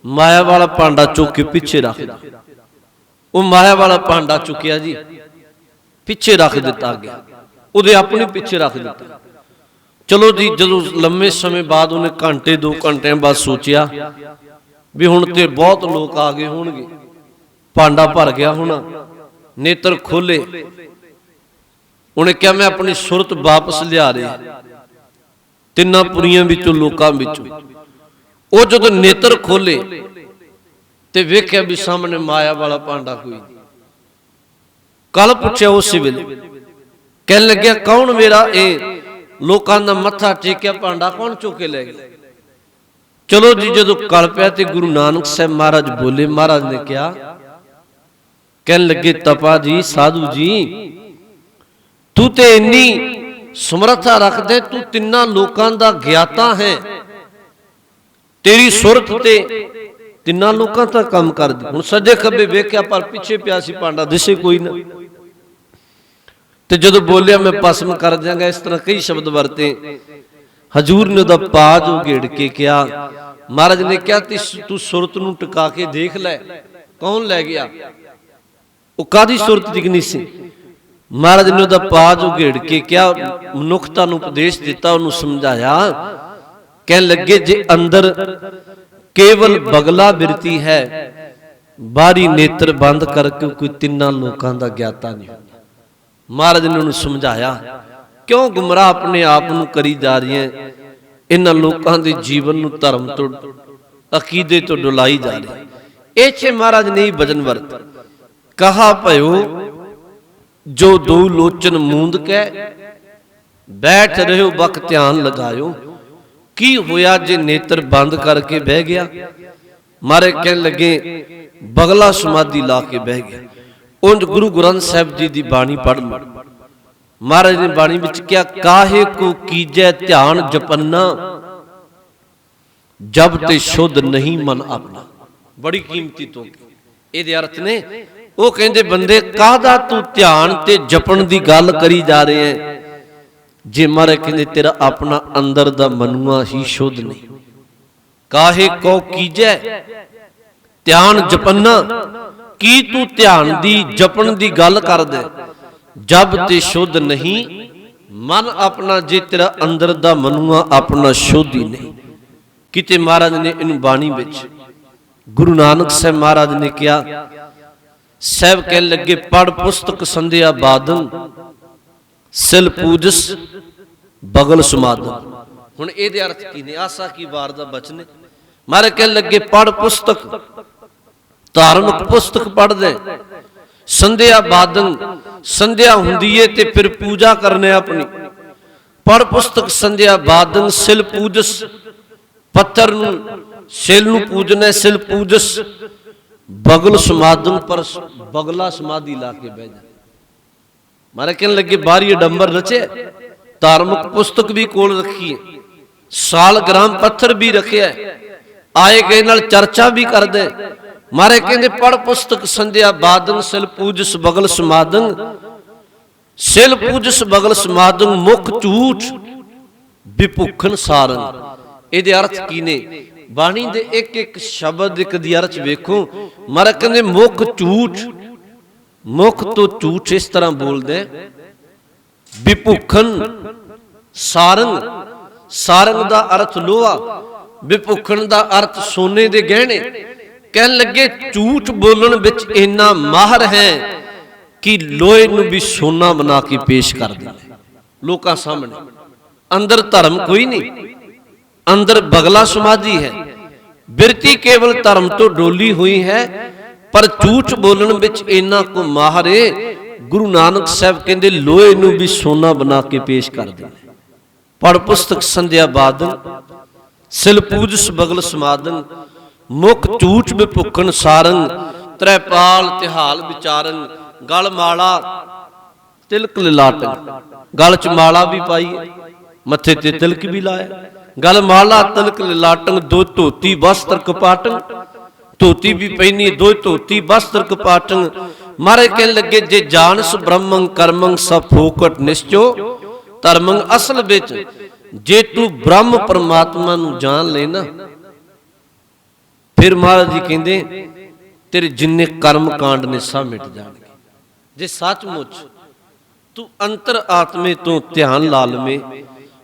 ਮਾਇਆ ਵਾਲਾ ਭਾਂਡਾ ਚੁੱਕ ਕੇ ਪਿੱਛੇ ਰੱਖ ਦਿੱਤਾ। ਉਹ ਮਾਇਆ ਵਾਲਾ ਭਾਂਡਾ ਚੁੱਕਿਆ ਜੀ, ਪਿੱਛੇ ਰੱਖ ਦਿੱਤਾ ਗਿਆ, ਉਹਦੇ ਆਪਣੇ ਪਿੱਛੇ ਰੱਖ ਦਿੱਤਾ। ਚਲੋ ਜੀ, ਜਦੋਂ ਲੰਮੇ ਸਮੇਂ ਬਾਅਦ ਉਹਨੇ ਘੰਟੇ 2 ਘੰਟਿਆਂ ਬਾਅਦ ਸੋਚਿਆ ਵੀ ਹੁਣ ਤੇ ਬਹੁਤ ਲੋਕ ਆ ਗਏ ਹੋਣਗੇ, ਭਾਂਡਾ ਭਰ ਗਿਆ ਹੋਣਾ, ਨੇਤਰ ਖੋਲੇ। ਉਹਨੇ ਕਿਹਾ ਮੈਂ ਆਪਣੀ ਸੁਰਤ ਵਾਪਸ ਲਿਆ ਰਿਹਾ ਤਿੰਨਾਂ ਪੁਰੀਆਂ ਵਿੱਚੋਂ, ਲੋਕਾਂ ਵਿੱਚੋਂ। ਉਹ ਜਦੋਂ ਨੇਤਰ ਖੋਲੇ ਤੇ ਵੇਖਿਆ ਵੀ ਸਾਹਮਣੇ ਮਾਇਆ ਵਾਲਾ ਭਾਂਡਾ ਕੋਈ। ਕੱਲ ਪੁੱਛਿਆ ਉਸੇ ਵੇਲੇ, ਕਹਿਣ ਲੱਗਿਆ ਕੌਣ ਮੇਰਾ ਇਹ ਲੋਕਾਂ ਦਾ ਮੱਥਾ ਟੇਕਿਆ ਭਾਂਡਾ ਕੌਣ ਚੁੱਕ ਕੇ ਲੈ ਗਿਆ? ਚਲੋ ਜੀ, ਜਦੋਂ ਕਲ ਪਿਆ ਤੇ ਗੁਰੂ ਨਾਨਕ ਸਾਹਿਬ ਮਹਾਰਾਜ ਬੋਲੇ। ਮਹਾਰਾਜ ਨੇ ਕਿਹਾ, ਕਹਿਣ ਲੱਗੇ ਤਪਾ ਜੀ, ਸਾਧੂ ਜੀ, ਤੂੰ ਤੇ ਇੰਨੀ ਸਮਰੱਥਾ ਰੱਖਦੇ, ਤੂੰ ਤਿੰਨਾਂ ਲੋਕਾਂ ਦਾ ਗਿਆਤਾ ਹੈ, ਤੇਰੀ ਸੁਰਤ ਤੇ ਤਿੰਨਾਂ ਲੋਕਾਂ ਦਾ ਕੰਮ ਕਰਦੀ। ਹੁਣ ਸੱਜੇ ਖੱਬੇ ਵੇਖਿਆ ਪਰ ਪਿੱਛੇ ਪਿਆ ਸੀ ਭਾਂਡਾ, ਦਿਸੇ ਕੋਈ ਨਾ। ਤੇ ਜਦੋਂ ਬੋਲਿਆ ਮੈਂ ਭਸਮ ਕਰ ਦਿਆਂਗਾ, ਇਸ ਤਰ੍ਹਾਂ ਕਈ ਸ਼ਬਦ ਵਰਤੇ। ਹਜੂਰ ਨੇ ਉਹਦਾ ਪਾਜ ਉਘੇੜ ਕੇ ਕਿਹਾ। ਮਹਾਰਾਜ ਨੇ ਕਿਹਾ ਤੂੰ ਸੁਰਤ ਨੂੰ ਟਿਕਾ ਕੇ ਦੇਖ ਲੈ, ਕੌਣ ਲੈ ਗਿਆ? ਉਹ ਕਾਦੀ ਸੁਰਤ ਦਿਖਣੀ ਸੀ? ਮਹਾਰਾਜ ਨੇ ਉਹਦਾ ਪਾਜ ਉਘੇੜ ਕੇ ਕਿਹਾ, ਮਨੁੱਖਤਾ ਨੂੰ ਉਪਦੇਸ਼ ਦਿੱਤਾ, ਉਹਨੂੰ ਸਮਝਾਇਆ। ਕਹਿਣ ਲੱਗੇ ਜੇ ਅੰਦਰ ਕੇਵਲ ਬਗਲਾ ਬਿਰਤੀ ਹੈ, ਬਾਹਰੀ ਨੇਤਰ ਬੰਦ ਕਰਕੇ ਕੋਈ ਤਿੰਨਾਂ ਲੋਕਾਂ ਦਾ ਗਿਆਤਾ ਨਹੀਂ ਹੁੰਦਾ। ਮਹਾਰਾਜ ਨੇ ਉਹਨੂੰ ਸਮਝਾਇਆ, ਕਿਉਂ ਗੁੰਮਰਾਹ ਆਪਣੇ ਆਪ ਨੂੰ ਕਰੀ ਜਾ ਰਹੀ ਹੈ, ਇਹਨਾਂ ਲੋਕਾਂ ਦੇ ਜੀਵਨ ਨੂੰ ਧਰਮ ਤੋਂ ਅਕੀਦੇ ਤੋਂ ਡੁਲਾਈ ਜਾ ਰਹੀ। ਇਹ 'ਚ ਮਹਾਰਾਜ ਨੇ ਹੀ ਵਚਨ ਵਰਤ ਕਹਾ ਭਇਓ ਜੋ ਦੋ ਲੋਚਨ ਮੂੰਦ ਕੇ ਬੈਠ ਰਹਿਓ ਬਕ ਧਿਆਨ ਲਗਾਇਓ। ਕੀ ਹੋਇਆ ਜੇ ਨੇਤਰ ਬੰਦ ਕਰਕੇ ਬਹਿ ਗਿਆ? ਮਾਰੇ ਕਹਿਣ ਲੱਗੇ ਬਗਲਾ ਸਮਾਧੀ ਲਾ ਕੇ ਬਹਿ ਗਿਆ। ਉਂਝ ਗੁਰੂ ਗ੍ਰੰਥ ਸਾਹਿਬ ਜੀ ਦੀ ਬਾਣੀ ਪੜ੍ਹ ਲਓ। ਮਹਾਰਾਜ ਨੇ ਬਾਣੀ ਵਿੱਚ ਕਿਹਾ, ਕਾਹੇ ਕੋ ਕੀਜੈ ਧਿਆਨ ਜਪੰਨਾ ਜਬ ਤੇ ਸ਼ੁੱਧ ਨਹੀਂ ਮਨ ਆਪਣਾ। ਬੜੀ ਕੀਮਤੀ ਤੋਂ ਇਹਦੇ ਅਰਥ ਨੇ। ਉਹ ਕਹਿੰਦੇ ਬੰਦੇ ਕਾਹਦਾ ਤੂੰ ਧਿਆਨ ਤੇ ਜਪਣ ਦੀ ਗੱਲ ਕਰੀ ਜਾ ਰਹੇ ਹੈ, ਜੇ ਮਹਾਰਾਜ ਕਹਿੰਦੇ ਤੇਰਾ ਆਪਣਾ ਅੰਦਰ ਦਾ ਮਨੂਆ ਹੀ ਸ਼ੁੱਧ ਨਹੀਂ। ਕਾਹੇ ਕੋ ਕੀਜੈ ਧਿਆਨ ਜਪੰਨਾ, ਕੀ ਤੂੰ ਧਿਆਨ ਦੀ ਜਪਣ ਦੀ ਗੱਲ ਕਰਦੇ ਜਬ ਤੇ ਸ਼ੁੱਧ ਨਹੀਂ ਮਨ ਆਪਣਾ, ਜੇ ਤੇਰਾ ਅੰਦਰ ਦਾ ਮਨੂਆ ਆਪਣਾ ਸ਼ੁੱਧ ਹੀ ਨਹੀਂ। ਕਿਤੇ ਮਹਾਰਾਜ ਨੇ ਇਹਨੂੰ ਬਾਣੀ ਵਿੱਚ ਗੁਰੂ ਨਾਨਕ ਸਾਹਿਬ ਮਹਾਰਾਜ ਨੇ ਕਿਹਾ, ਸਾਹਿਬ ਕਹਿਣ ਲੱਗੇ ਪੜ ਪੁਸਤਕ ਸੰਧਿਆ ਬਾਦਨ ਸਿਲ ਪੂਜਸ ਬਗਲ ਸਮਾਦਨ। ਹੁਣ ਇਹਦੇ ਅਰਥ ਕੀ ਨੇ? ਆਸਾ ਕੀ ਵਾਰ ਦਾ ਬਚਨ। ਮਹਾਰਾਜ ਕਹਿਣ ਲੱਗੇ ਪੜ ਪੁਸਤਕ, ਧਾਰਮਿਕ ਪੁਸਤਕ ਪੜ੍ਹਦੇ, ਸੰਧਿਆ ਬਾਦਨ, ਸੰਧਿਆ ਹੁੰਦੀ ਏ ਤੇ ਫਿਰ ਪੂਜਾ ਕਰਨੇ ਆਪਣੀ। ਪੜ ਪੁਸਤਕ ਸੰਧਿਆ ਬਾਦਨ ਸਿਲ ਪੂਜਸ, ਪੱਥਰ ਨੂੰ ਸਿਲ ਨੂੰ ਪੂਜਣਾ, ਸਿਲ ਪੂਜਸ ਬਗਲ ਸਮਾਦਨ, ਪਰ ਬਗਲਾ ਸਮਾਧੀ ਲਾ ਕੇ ਬਹਿ ਜਾ। ਮਾਰੇ ਕਹਿਣ ਲੱਗੇ ਬਾਹਰੀ ਅਡੰਬਰ ਰਚੇ, ਧਾਰਮਿਕ ਪੁਸਤਕ ਵੀ ਕੋਲ ਰੱਖੀ ਹੈ, ਸਾਲ ਗ੍ਰਾਮ ਪੱਥਰ ਵੀ ਰੱਖਿਆ, ਆਏ ਗਏ ਨਾਲ ਚਰਚਾ ਵੀ ਕਰਦੇ। ਮਾਰੇ ਕਹਿੰਦੇ ਪੜ ਪੁਸਤਕ ਸੰਧਿਆ ਬਾਦਨ ਸਿਲ ਪੂਜਸ ਬਗਲ ਸਮਾਦਨ, ਸਿਲ ਪੂਜਸ ਬਗਲ ਸਮਾਦਨ ਮੁਖ ਝੂਠ ਵਿਭੁਖਨ ਸਾਰਨ। ਇਹਦੇ ਅਰਥ ਕੀ ਨੇ? ਬਾਣੀ ਦੇ ਇੱਕ ਇੱਕ ਸ਼ਬਦ ਇੱਕ ਦੀ ਅਰਥ ਵੇਖੋ। ਮਹਾਰਾਜ ਕਹਿੰਦੇ ਮੁਖ ਝੂਠ, ਮੁਖ ਤੋਂ ਝੂਠ ਇਸ ਤਰ੍ਹਾਂ ਬੋਲਦੇ ਵਿਭੂਖਣ ਸਾਰੰਗ, ਸਾਰੰਗ ਦਾ ਅਰਥ ਲੋਹਾ, ਵਿਭੂਖਣ ਦਾ ਅਰਥ ਸੋਨੇ ਦੇ ਗਹਿਣੇ। ਕਹਿਣ ਲੱਗੇ ਝੂਠ ਬੋਲਣ ਵਿੱਚ ਇੰਨਾ ਮਾਹਰ ਹੈ ਕਿ ਲੋਹੇ ਨੂੰ ਵੀ ਸੋਨਾ ਬਣਾ ਕੇ ਪੇਸ਼ ਕਰ ਦਿੰਦੇ ਲੋਕਾਂ ਸਾਹਮਣੇ। ਅੰਦਰ ਧਰਮ ਕੋਈ ਨਹੀਂ, ਅੰਦਰ ਬਗਲਾ ਸਮਾਧੀ ਹੈ। ਬਿਰਤੀ ਕੇਵਲ ਧਰਮ ਤੋਂ ਡੋਲੀ ਹੋਈ ਹੈ, ਪਰ ਝੂਠ ਬੋਲਣ ਵਿੱਚ ਇੰਨਾ ਕੁ ਮਾਹਰ ਹੈ। ਗੁਰੂ ਨਾਨਕ ਸਾਹਿਬ ਕਹਿੰਦੇ ਲੋਹੇ ਨੂੰ ਵੀ ਸੋਨਾ ਬਣਾ ਕੇ ਪੇਸ਼ ਕਰ ਦਿੰਦੇ। ਪੜ ਪੁਸਤਕ ਸੰਧਿਆ ਬਾਦਨ, ਸਿਲ ਪੂਜਸ ਬਗਲ ਸਮਾਦਨ, ਮੁਖ ਝੂਠ ਵਿਭੁਖਣ ਸਾਰੰਗ, ਤ੍ਰੈਪਾਲ ਤਿਹਾਲ ਵਿਚਾਰਨ, ਗਲ ਮਾਲਾ ਤਿਲਕ ਲਲਾਟਨ। ਗਲ ਚ ਮਾਲਾ ਵੀ ਪਾਈ, ਮੱਥੇ ਤੇ ਤਿਲਕ ਵੀ ਲਾਇਆ। ਗਲ ਮਾਲਾ ਤਿਲਕ ਲਲਾਟਨ, ਦੋ ਧੋਤੀ ਵਸਤਰ ਕਪਾਟਨ। ਧੋਤੀ ਵੀ ਪਹਿਨੀ, ਦੋ ਧੋਤੀ ਵਸਤਰ ਕਪਾਟਨ। ਮਾਰੇ ਕਹਿਣ ਲੱਗੇ ਜੇ ਜਾਣਸ ਬ੍ਰਹਮੰ ਕਰਮੰ ਸਭ ਫੋਕਟ ਨਿਸ਼ਚੋ ਧਰਮੰ। ਅਸਲ ਵਿੱਚ ਜੇ ਤੂੰ ਬ੍ਰਹਮ ਪਰਮਾਤਮਾ ਨੂੰ ਜਾਣ ਲੈ ਨਾ, ਫਿਰ ਮਹਾਰਾਜ ਜੀ ਕਹਿੰਦੇ ਤੇਰੇ ਜਿੰਨੇ ਕਰਮ ਕਾਂਡ ਨੇ ਸਭ ਮਿਟ ਜਾਣਗੇ। ਜੇ ਸੱਚਮੁੱਚ ਤੂੰ ਅੰਤਰ ਆਤਮੇ ਤੋਂ ਧਿਆਨ ਲਾ ਲਵੇਂ,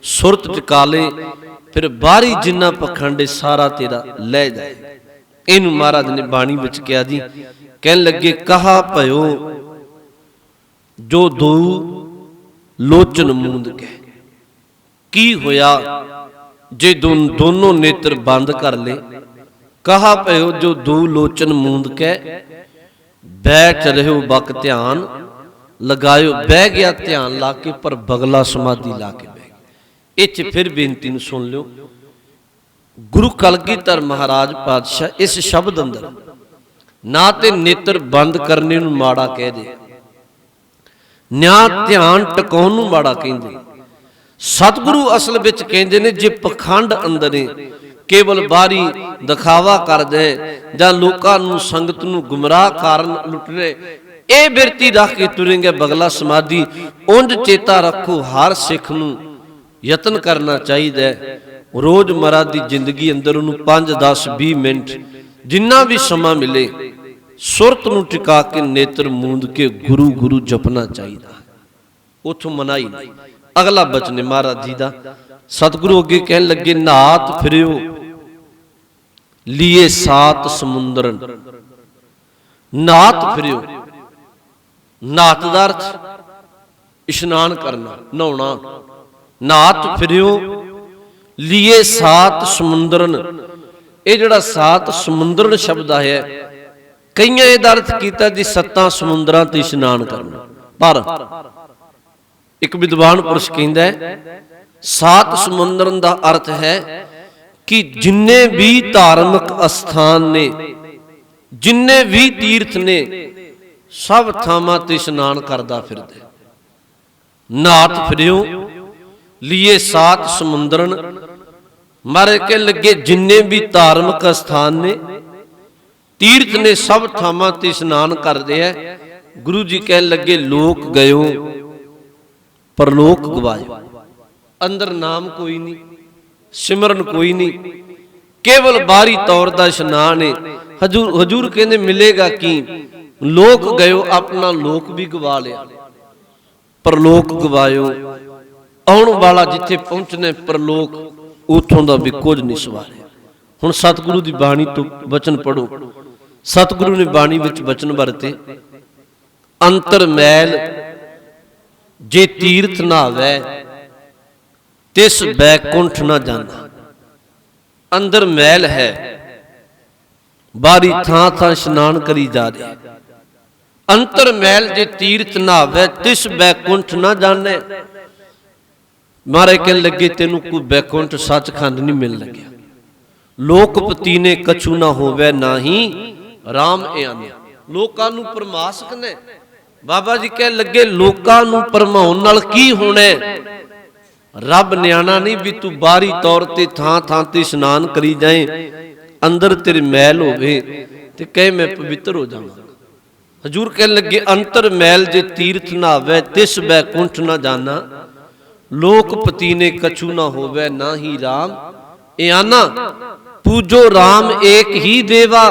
ਸੁਰਤ ਟਿਕਾ ਲੈ, ਫਿਰ ਬਾਹਰੀ ਜਿੰਨਾ ਪਖੰਡ ਸਾਰਾ ਤੇਰਾ ਲੈ ਜਾਏ। ਇਹਨੂੰ ਮਹਾਰਾਜ ਨੇ ਬਾਣੀ ਵਿੱਚ ਕਿਹਾ ਜੀ। ਕਹਿਣ ਲੱਗੇ ਕਹਾ ਭਇਓ ਜੋ ਦੋ ਲੋਚਨ ਮੂੰਦ ਕੇ। ਕੀ ਹੋਇਆ ਜੇ ਦੋਨੋਂ ਨੇਤਰ ਬੰਦ ਕਰ ਲੈ? ਕਹਾ ਭਇਓ ਜੋ ਦੋ ਲੋਚਨ ਮੂੰਦ ਕੇ, ਬੈਠ ਰਹਿਓ ਬਕ ਧਿਆਨ ਲਗਾਇਓ। ਬਹਿ ਗਿਆ ਧਿਆਨ ਲਾ ਕੇ, ਪਰ ਬਗਲਾ ਸਮਾਧੀ ਲਾ ਕੇ ਬਹਿ ਗਿਆ। ਇਹ ਚ ਫਿਰ ਬੇਨਤੀ ਨੂੰ ਸੁਣ ਲਿਓ। ਗੁਰੂ ਕਲਗੀਧਰ ਮਹਾਰਾਜ ਪਾਤਸ਼ਾਹ ਇਸ ਸ਼ਬਦ ਅੰਦਰ ਨਾ ਤੇ ਨੇਤਰ ਬੰਦ ਕਰਨੇ ਨੂੰ ਮਾੜਾ ਕਹਿ ਦੇ, ਨਾ ਧਿਆਨ ਟਿਕਾਉਣ ਨੂੰ ਮਾੜਾ ਕਹਿੰਦੇ। ਸਤਿਗੁਰੂ ਅਸਲ ਵਿੱਚ ਕਹਿੰਦੇ ਨੇ ਜੇ ਪਖੰਡ ਅੰਦਰੇ ਕੇਵਲ ਬਾਹਰੀ ਦਿਖਾਵਾ ਕਰਦੇ ਜਾਂ ਲੋਕਾਂ ਨੂੰ ਸੰਗਤ ਨੂੰ ਗੁੰਮਰਾਹ ਕਰਨ ਲੁੱਟਣੇ, ਇਹ ਬਿਰਤੀ ਰੱਖ ਕੇ ਤੁਰੇਂਗੇ ਬਗਲਾ ਸਮਾਧੀ। ਉਂਝ ਚੇਤਾ ਰੱਖੋ ਹਰ ਸਿੱਖ ਨੂੰ ਯਤਨ ਕਰਨਾ ਚਾਹੀਦਾ ਹੈ ਰੋਜ਼ਮਰਾ ਦੀ ਜ਼ਿੰਦਗੀ ਅੰਦਰ ਉਹਨੂੰ 5, 10, 20 ਮਿੰਟ ਜਿੰਨਾ ਵੀ ਸਮਾਂ ਮਿਲੇ ਸੁਰਤ ਨੂੰ ਟਿਕਾ ਕੇ ਨੇਤਰ ਮੂੰਦ ਕੇ ਗੁਰੂ ਗੁਰੂ ਜਪਣਾ ਚਾਹੀਦਾ। ਉਥੋਂ ਮਨਾਈ ਨਹੀਂ। ਅਗਲਾ ਬਚਨ ਹੈ ਮਹਾਰਾਜ ਜੀ ਦਾ। ਸਤਿਗੁਰੂ ਅੱਗੇ ਕਹਿਣ ਲੱਗੇ ਨਾਤ ਫਿਰਿਓ ਲੀਏ ਸਾਤ ਸਮੁੰਦਰਨ। ਨਾਤ ਫਿਰਿਓ, ਨਾਤ ਦਾ ਅਰਥ ਇਸ਼ਨਾਨ ਕਰਨਾ, ਨਹਾਉਣਾ। ਨਾਤ ਫਿਰਿਓ ਲੀਏ ਸਾਤ ਸਮੁੰਦਰਨ। ਇਹ ਜਿਹੜਾ ਸਾਤ ਸਮੁੰਦਰਨ ਸ਼ਬਦ ਆਇਆ, ਕਈਆਂ ਇਹਦਾ ਅਰਥ ਕੀਤਾ ਜੀ 7 ਸਮੁੰਦਰਾਂ ਤੇ ਇਸ਼ਨਾਨ ਕਰਨਾ। ਪਰ ਇੱਕ ਵਿਦਵਾਨ ਪੁਰਸ਼ ਕਹਿੰਦਾ ਸਾਤ ਸਮੁੰਦਰਨ ਦਾ ਅਰਥ ਹੈ ਕਿ ਜਿੰਨੇ ਵੀ ਧਾਰਮਿਕ ਅਸਥਾਨ ਨੇ, ਜਿੰਨੇ ਵੀ ਤੀਰਥ ਨੇ, ਸਭ ਥਾਵਾਂ ਤੇ ਇਸ਼ਨਾਨ ਕਰਦਾ ਫਿਰਦੇ। ਨਾਤ ਫਿਰਿਓ ਲੀਏ ਸਾਤ ਸਮੁੰਦਰਨ। ਮਾਰੇ ਕੇ ਲੱਗੇ ਜਿੰਨੇ ਵੀ ਧਾਰਮਿਕ ਅਸਥਾਨ ਨੇ, ਤੀਰਥ ਨੇ, ਸਭ ਥਾਵਾਂ ਤੇ ਇਸ਼ਨਾਨ ਕਰਦੇ ਆ। ਗੁਰੂ ਜੀ ਕਹਿਣ ਲੱਗੇ ਲੋਕ ਗਇਓ ਪਰਲੋਕ ਗਵਾਇਓ। ਅੰਦਰ ਨਾਮ ਕੋਈ ਨਹੀਂ, ਸਿਮਰਨ ਕੋਈ ਨਹੀਂ, ਕੇਵਲ ਬਾਹਰੀ ਤੌਰ ਦਾ ਇਸ਼ਨਾਨ ਹੈ। ਹਜੂਰ ਕਹਿੰਦੇ ਮਿਲੇਗਾ ਕੀ? ਲੋਕ ਗਇਓ, ਆਪਣਾ ਲੋਕ ਵੀ ਗਵਾ ਲਿਆ, ਪਰਲੋਕ ਗਵਾਇਓ। ਆਉਣ ਵਾਲਾ ਜਿੱਥੇ ਪਹੁੰਚਣੇ ਪਰਲੋਕ, ਉਥੋਂ ਦਾ ਵੀ ਕੁਝ ਨਹੀਂ ਸਵਾਰਿਆ। ਹੁਣ ਸਤਿਗੁਰੂ ਦੀ ਬਾਣੀ ਤੋਂ ਵਚਨ ਪੜੋ। ਸਤਿਗੁਰੂ ਨੇ ਬਾਣੀ ਵਿੱਚ ਵਚਨ ਵਰਤੇ ਅੰਤਰ ਮੈਲ ਜੇ ਤੀਰਥ ਨਾਵੈ ਤਿਸ ਬੈਕੁੰਠ ਨਾ ਜਾਣਾ। ਅੰਦਰ ਮੈਲ ਹੈ, ਬਾਹਰੀ ਥਾਂ ਥਾਂ ਇਸ਼ਨਾਨ ਕਰੀ ਜਾ ਰਿਹਾ। ਅੰਤਰ ਮੈਲ ਜੇ ਤੀਰਥ ਨਾਵੈ ਤਿਸ ਬੈਕੁੰਠ ਨਾ ਜਾਣੇ। ਮਾਰੇ ਕਹਿਣ ਲੱਗੇ ਤੈਨੂੰ ਕੋਈ ਬੈਕੁੰਠ ਸੱਚਖੰਡ ਨਹੀਂ ਮਿਲ ਲੱਗਿਆ। ਲੋਕ ਪਤੀਨੇ ਕਛੂ ਨਾ ਹੋਵੇ ਨਾਹੀ ਰਾਮ ਇਆਨੇ। ਲੋਕਾਂ ਨੂੰ ਭਰਮਾ ਸਕਨੇ। ਬਾਬਾ ਜੀ ਕਹਿਣ ਲੱਗੇ ਲੋਕਾਂ ਨੂੰ ਭਰਮਾਉਣ ਨਾਲ ਕੀ ਹੋਣਾ? ਰੱਬ ਨਿਆਣਾ ਨਹੀਂ ਵੀ ਤੂੰ ਬਾਹਰੀ ਤੌਰ ਤੇ ਥਾਂ ਥਾਂ ਤੇ ਇਸ਼ਨਾਨ ਕਰੀ ਜਾਏ, ਅੰਦਰ ਤੇਰੇ ਮੈਲ ਹੋਵੇ ਤੇ ਕਹੇ ਮੈਂ ਪਵਿੱਤਰ ਹੋ ਜਾਵਾਂ। ਹਜੂਰ ਕਹਿਣ ਲੱਗੇ ਅੰਤਰ ਮੈਲ ਜੇ ਤੀਰਥ ਨਾਵੈ ਤਿਸ ਬੈਕੁੰਠ ਨਾ ਜਾਣਾ। ਲੋਕ ਪਤੀਨੇ ਕਛੂ ਨਾ ਹੋਵੇ ਨਾਹੀ ਰਾਮ ਇਹ ਆਨਾ ਪੂਜੋ ਰਾਮ ਏਕ ਹੀ ਦੇਵਾ,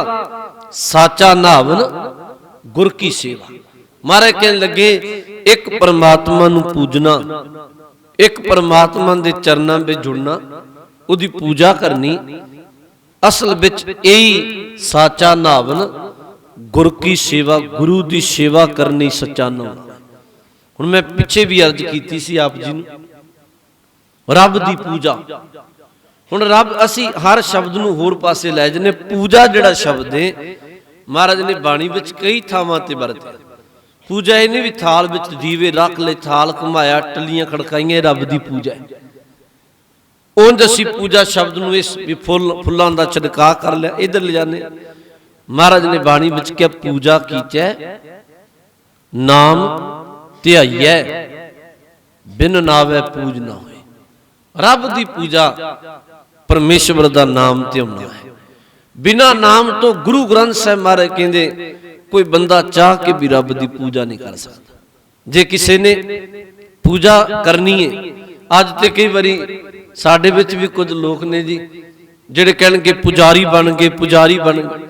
ਸਾਚਾ ਨਾਵਨ ਗੁਰ ਕੀ ਸੇਵਾ। ਮਹਾਰਾਜ ਕਹਿਣ ਲੱਗੇ ਇੱਕ ਪਰਮਾਤਮਾ ਨੂੰ ਪੂਜਣਾ, ਇੱਕ ਪਰਮਾਤਮਾ ਦੇ ਚਰਨਾਂ ਵਿੱਚ ਜੁੜਨਾ, ਉਹਦੀ ਪੂਜਾ ਕਰਨੀ, ਅਸਲ ਵਿੱਚ ਇਹੀ ਸਾਚਾ ਨਾਵਨ ਗੁਰ ਕੀ ਸੇਵਾ, ਗੁਰੂ ਦੀ ਸੇਵਾ ਕਰਨੀ ਸੱਚਾ ਨਾਮ। ਹੁਣ ਮੈਂ ਪਿੱਛੇ ਵੀ ਅਰਜ਼ ਕੀਤੀ ਸੀ ਆਪ ਜੀ ਨੂੰ, ਰੱਬ ਦੀ ਪੂਜਾ। ਹੁਣ ਰੱਬ, ਅਸੀਂ ਹਰ ਸ਼ਬਦ ਨੂੰ ਹੋਰ ਪਾਸੇ ਲੈ ਜਾਂਦੇ। ਪੂਜਾ ਜਿਹੜਾ ਸ਼ਬਦ ਹੈ ਮਹਾਰਾਜ ਨੇ ਬਾਣੀ ਵਿੱਚ ਕਈ ਥਾਵਾਂ ਤੇ ਵਰਤਿਆ। ਪੂਜਾ ਇਹ ਨਹੀਂ ਵੀ ਥਾਲ ਵਿੱਚ ਦੀਵੇ ਰੱਖ ਲਏ, ਥਾਲ ਘੁਮਾਇਆ, ਟੱਲੀਆਂ ਖੜਕਾਈਆਂ, ਰੱਬ ਦੀ ਪੂਜਾ ਹੈ। ਉਂਝ ਅਸੀਂ ਪੂਜਾ ਸ਼ਬਦ ਨੂੰ ਇਸ ਵੀ ਫੁੱਲਾਂ ਦਾ ਛਿੜਕਾਅ ਕਰ ਲਿਆ, ਇਧਰ ਲੈ ਜਾਂਦੇ। ਮਹਾਰਾਜ ਨੇ ਬਾਣੀ ਵਿੱਚ ਕਿਹਾ ਪੂਜਾ ਕੀਚੈ ਨਾਮ ਧਿਆਈਐ, ਬਿਨ ਨਾਵੇ ਪੂਜ ਨਾ ਹੋਏ। ਰੱਬ ਦੀ ਪੂਜਾ ਪਰਮੇਸ਼ਵਰ ਦਾ ਨਾਮ ਧਿਆਉਣਾ ਹੈ। ਬਿਨਾ ਨਾਮ ਤੋਂ ਗੁਰੂ ਗ੍ਰੰਥ ਸਾਹਿਬ ਮਹਾਰਾਜ ਕਹਿੰਦੇ ਕੋਈ ਬੰਦਾ ਚਾਹ ਕੇ ਵੀ ਰੱਬ ਦੀ ਪੂਜਾ ਨਹੀਂ ਕਰ ਸਕਦਾ। ਜੇ ਕਿਸੇ ਨੇ ਪੂਜਾ ਕਰਨੀ ਹੈ, ਅੱਜ ਤੇ ਕਈ ਵਾਰੀ ਸਾਡੇ ਵਿੱਚ ਵੀ ਕੁਝ ਲੋਕ ਨੇ ਜੀ ਜਿਹੜੇ ਕਹਿਣਗੇ ਪੁਜਾਰੀ ਬਣ ਗਏ, ਪੁਜਾਰੀ ਬਣ ਗਏ।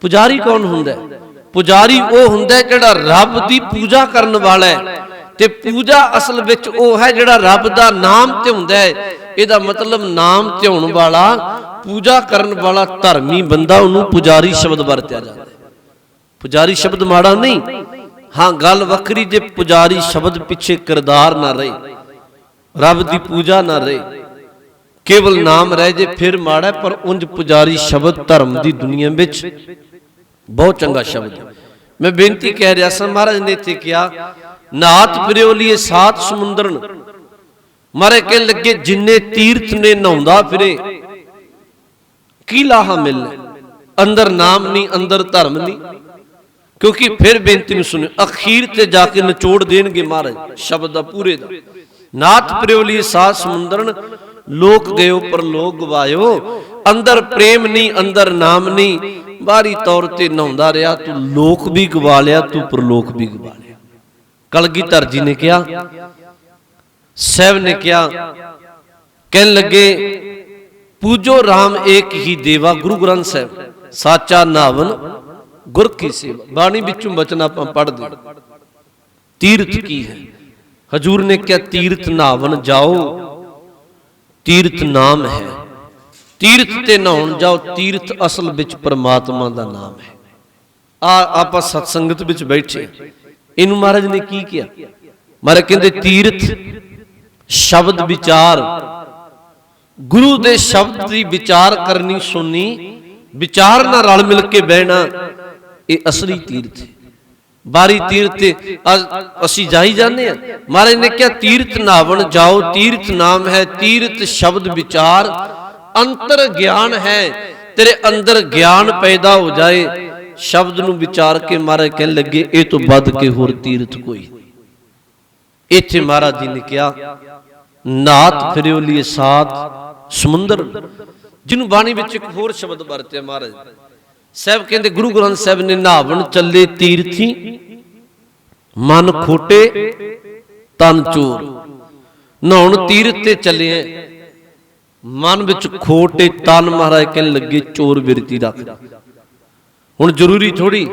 ਪੁਜਾਰੀ ਕੌਣ ਹੁੰਦਾ? ਪੁਜਾਰੀ ਉਹ ਹੁੰਦਾ ਜਿਹੜਾ ਰੱਬ ਦੀ ਪੂਜਾ ਕਰਨ ਵਾਲਾ ਹੈ। ਤੇ ਪੂਜਾ ਅਸਲ ਵਿੱਚ ਉਹ ਹੈ ਜਿਹੜਾ ਰੱਬ ਦਾ ਨਾਮ ਧਿਆਉਂਦਾ ਹੈ। ਇਹਦਾ ਮਤਲਬ ਨਾਮ ਧਿਆਉਣ ਵਾਲਾ, ਪੂਜਾ ਕਰਨ ਵਾਲਾ ਧਰਮੀ ਬੰਦਾ, ਉਹਨੂੰ ਪੁਜਾਰੀ ਸ਼ਬਦ ਵਰਤਿਆ ਜਾਂਦਾ ਹੈ। ਪੁਜਾਰੀ ਸ਼ਬਦ ਮਾੜਾ ਨਹੀਂ, ਹਾਂ ਗੱਲ ਵੱਖਰੀ ਜੇ ਪੁਜਾਰੀ ਸ਼ਬਦ ਪਿੱਛੇ ਕਿਰਦਾਰ ਨਾ ਰਹੇ, ਰੱਬ ਦੀ ਪੂਜਾ ਨਾ ਰਹੇ, ਕੇਵਲ ਨਾਮ ਰਹਿ ਜੇ, ਫਿਰ ਮਾੜਾ। ਪਰ ਉਂਝ ਪੁਜਾਰੀ ਸ਼ਬਦ ਧਰਮ ਦੀ ਦੁਨੀਆ ਵਿੱਚ ਬਹੁਤ ਚੰਗਾ ਸ਼ਬਦ ਹੈ। ਮੈਂ ਬੇਨਤੀ ਕਹਿ ਰਿਹਾ ਸਾਂ, ਮਹਾਰਾਜ ਨੇ ਇੱਥੇ ਕਿਹਾ ਨਾਥ ਫਿਰਿਓ ਲੀਏ ਸਾਤ ਸਮੁੰਦਰਨ। ਮਹਾਰਾਜ ਕਹਿਣ ਲੱਗੇ ਜਿੰਨੇ ਤੀਰਥ ਨੇ ਨਹਾਉਂਦਾ ਫਿਰੇ ਕੀ ਲਾਹਾ ਮਿਲਣਾ? ਅੰਦਰ ਨਾਮ ਨਹੀਂ, ਅੰਦਰ ਧਰਮ ਨਹੀਂ। ਕਿਉਂਕਿ ਫਿਰ ਬੇਨਤੀ ਨੂੰ ਸੁਣਿਓ, ਅਖੀਰ ਤੇ ਜਾ ਕੇ ਨਿਚੋੜ ਦੇਣਗੇ ਮਹਾਰਾਜ ਸ਼ਬਦ ਦਾ ਪੂਰੇ ਦਾ। ਨਾਥ ਫਿਰਿਓ ਲੀਏ ਸਾਤ ਸਮੁੰਦਰਨ, ਲੋਕ ਗਇਓ ਪਰ ਲੋਕ ਗਵਾਇਓ। ਅੰਦਰ ਪ੍ਰੇਮ ਨਹੀਂ, ਅੰਦਰ ਨਾਮ ਨਹੀਂ, ਬਾਹਰੀ ਤੌਰ ਤੇ ਨਹਾਉਂਦਾ ਰਿਹਾ ਤੂੰ, ਲੋਕ ਵੀ ਗਵਾ ਲਿਆ ਤੂੰ, ਪਰਲੋਕ ਵੀ ਗਵਾ ਲਿਆ। ਕਲਗੀਧਰ ਜੀ ਨੇ ਕਿਹਾ, ਸਾਹਿਬ ਨੇ ਕਿਹਾ, ਕਹਿਣ ਲੱਗੇ ਪੂਜੋ ਰਾਮ ਏਕ ਹੀ ਦੇਵਾ, ਗੁਰੂ ਗ੍ਰੰਥ ਸਾਹਿਬ, ਸਾਚਾ ਨਾਵਨ ਗੁਰ ਕੀ ਸੇਵਾ। ਬਾਣੀ ਵਿੱਚੋਂ ਬਚਨ ਆਪਾਂ ਪੜ੍ਹਦੇ। ਤੀਰਥ ਕੀ ਹੈ? ਹਜੂਰ ਨੇ ਕਿਹਾ ਤੀਰਥ ਨਾਵਨ ਜਾਓ, ਤੀਰਥ ਨਾਮ ਹੈ। ਤੀਰਥ ਤੇ ਨਹਾਉਣ ਜਾਓ, ਤੀਰਥ ਅਸਲ ਵਿੱਚ ਪਰਮਾਤਮਾ ਦਾ ਨਾਮ ਹੈ। ਆਪਾਂ ਸਤ ਸੰਗਤ ਵਿੱਚ ਬੈਠੇ, ਇਹਨੂੰ ਮਹਾਰਾਜ ਨੇ ਕੀ ਕਿਹਾ? ਮਹਾਰਾਜ ਕਹਿੰਦੇ ਤੀਰਥ ਸ਼ਬਦ ਵਿਚਾਰ, ਗੁਰੂ ਦੇ ਸ਼ਬਦ ਦੀ ਵਿਚਾਰ ਕਰਨੀ, ਸੁਣਨੀ, ਵਿਚਾਰ ਨਾਲ ਰਲ ਮਿਲ ਕੇ ਬਹਿਣਾ, ਇਹ ਅਸਲੀ ਤੀਰਥ ਹੈ। ਬਾਰੀ ਤੀਰਥ ਤੇ ਅਸੀਂ ਜਾਈ ਜਾਂਦੇ ਆ। ਮਹਾਰਾਜ ਨੇ ਕਿਹਾ ਤੀਰਥ ਨਾਵਣ ਜਾਓ, ਤੀਰਥ ਨਾਮ ਹੈ, ਤੀਰਥ ਸ਼ਬਦ ਵਿਚਾਰ, ਅੰਤਰ ਗਿਆਨ ਹੈ। ਤੇਰੇ ਅੰਦਰ ਗਿਆਨ ਪੈਦਾ ਹੋ ਜਾਏ, ਸ਼ਬਦ ਨੂੰ ਵਿਚਾਰ ਕੇ ਮਹਾਰਾਜ ਕਹਿਣ ਲੱਗੇ ਇਹ ਤੋਂ ਵੱਧ ਕੇ ਹੋਰ ਤੀਰਥ ਕੋਈ। ਇੱਥੇ ਮਹਾਰਾਜ ਜੀ ਨੇ ਕਿਹਾ ਨਾਥ ਫਿਰਿਓ ਲੀਏ ਸਾਤ ਸਮੁੰਦਰ, ਜਿਹਨੂੰ ਬਾਣੀ ਵਿੱਚ ਇੱਕ ਹੋਰ ਸ਼ਬਦ ਵਰਤਿਆ ਮਹਾਰਾਜ ਸਾਹਿਬ, ਕਹਿੰਦੇ ਗੁਰੂ ਗ੍ਰੰਥ ਸਾਹਿਬ ਨੇ ਨਹਾਵਣ ਚੱਲੇ ਤੀਰਥੀ, ਮਨ ਖੋਟੇ ਤਨ ਚੋਰ। ਨਹਾਉਣ ਤੀਰਥ ਤੇ ਚੱਲੇ, ਮਨ ਵਿੱਚ ਖੋਟੇ ਤਨ ਮਹਾਰਾਜ ਕਹਿਣ ਲੱਗੇ ਚੋਰ ਬਿਰਤੀ ਰੱਖ। ਹੁਣ ਜ਼ਰੂਰੀ ਥੋੜੀ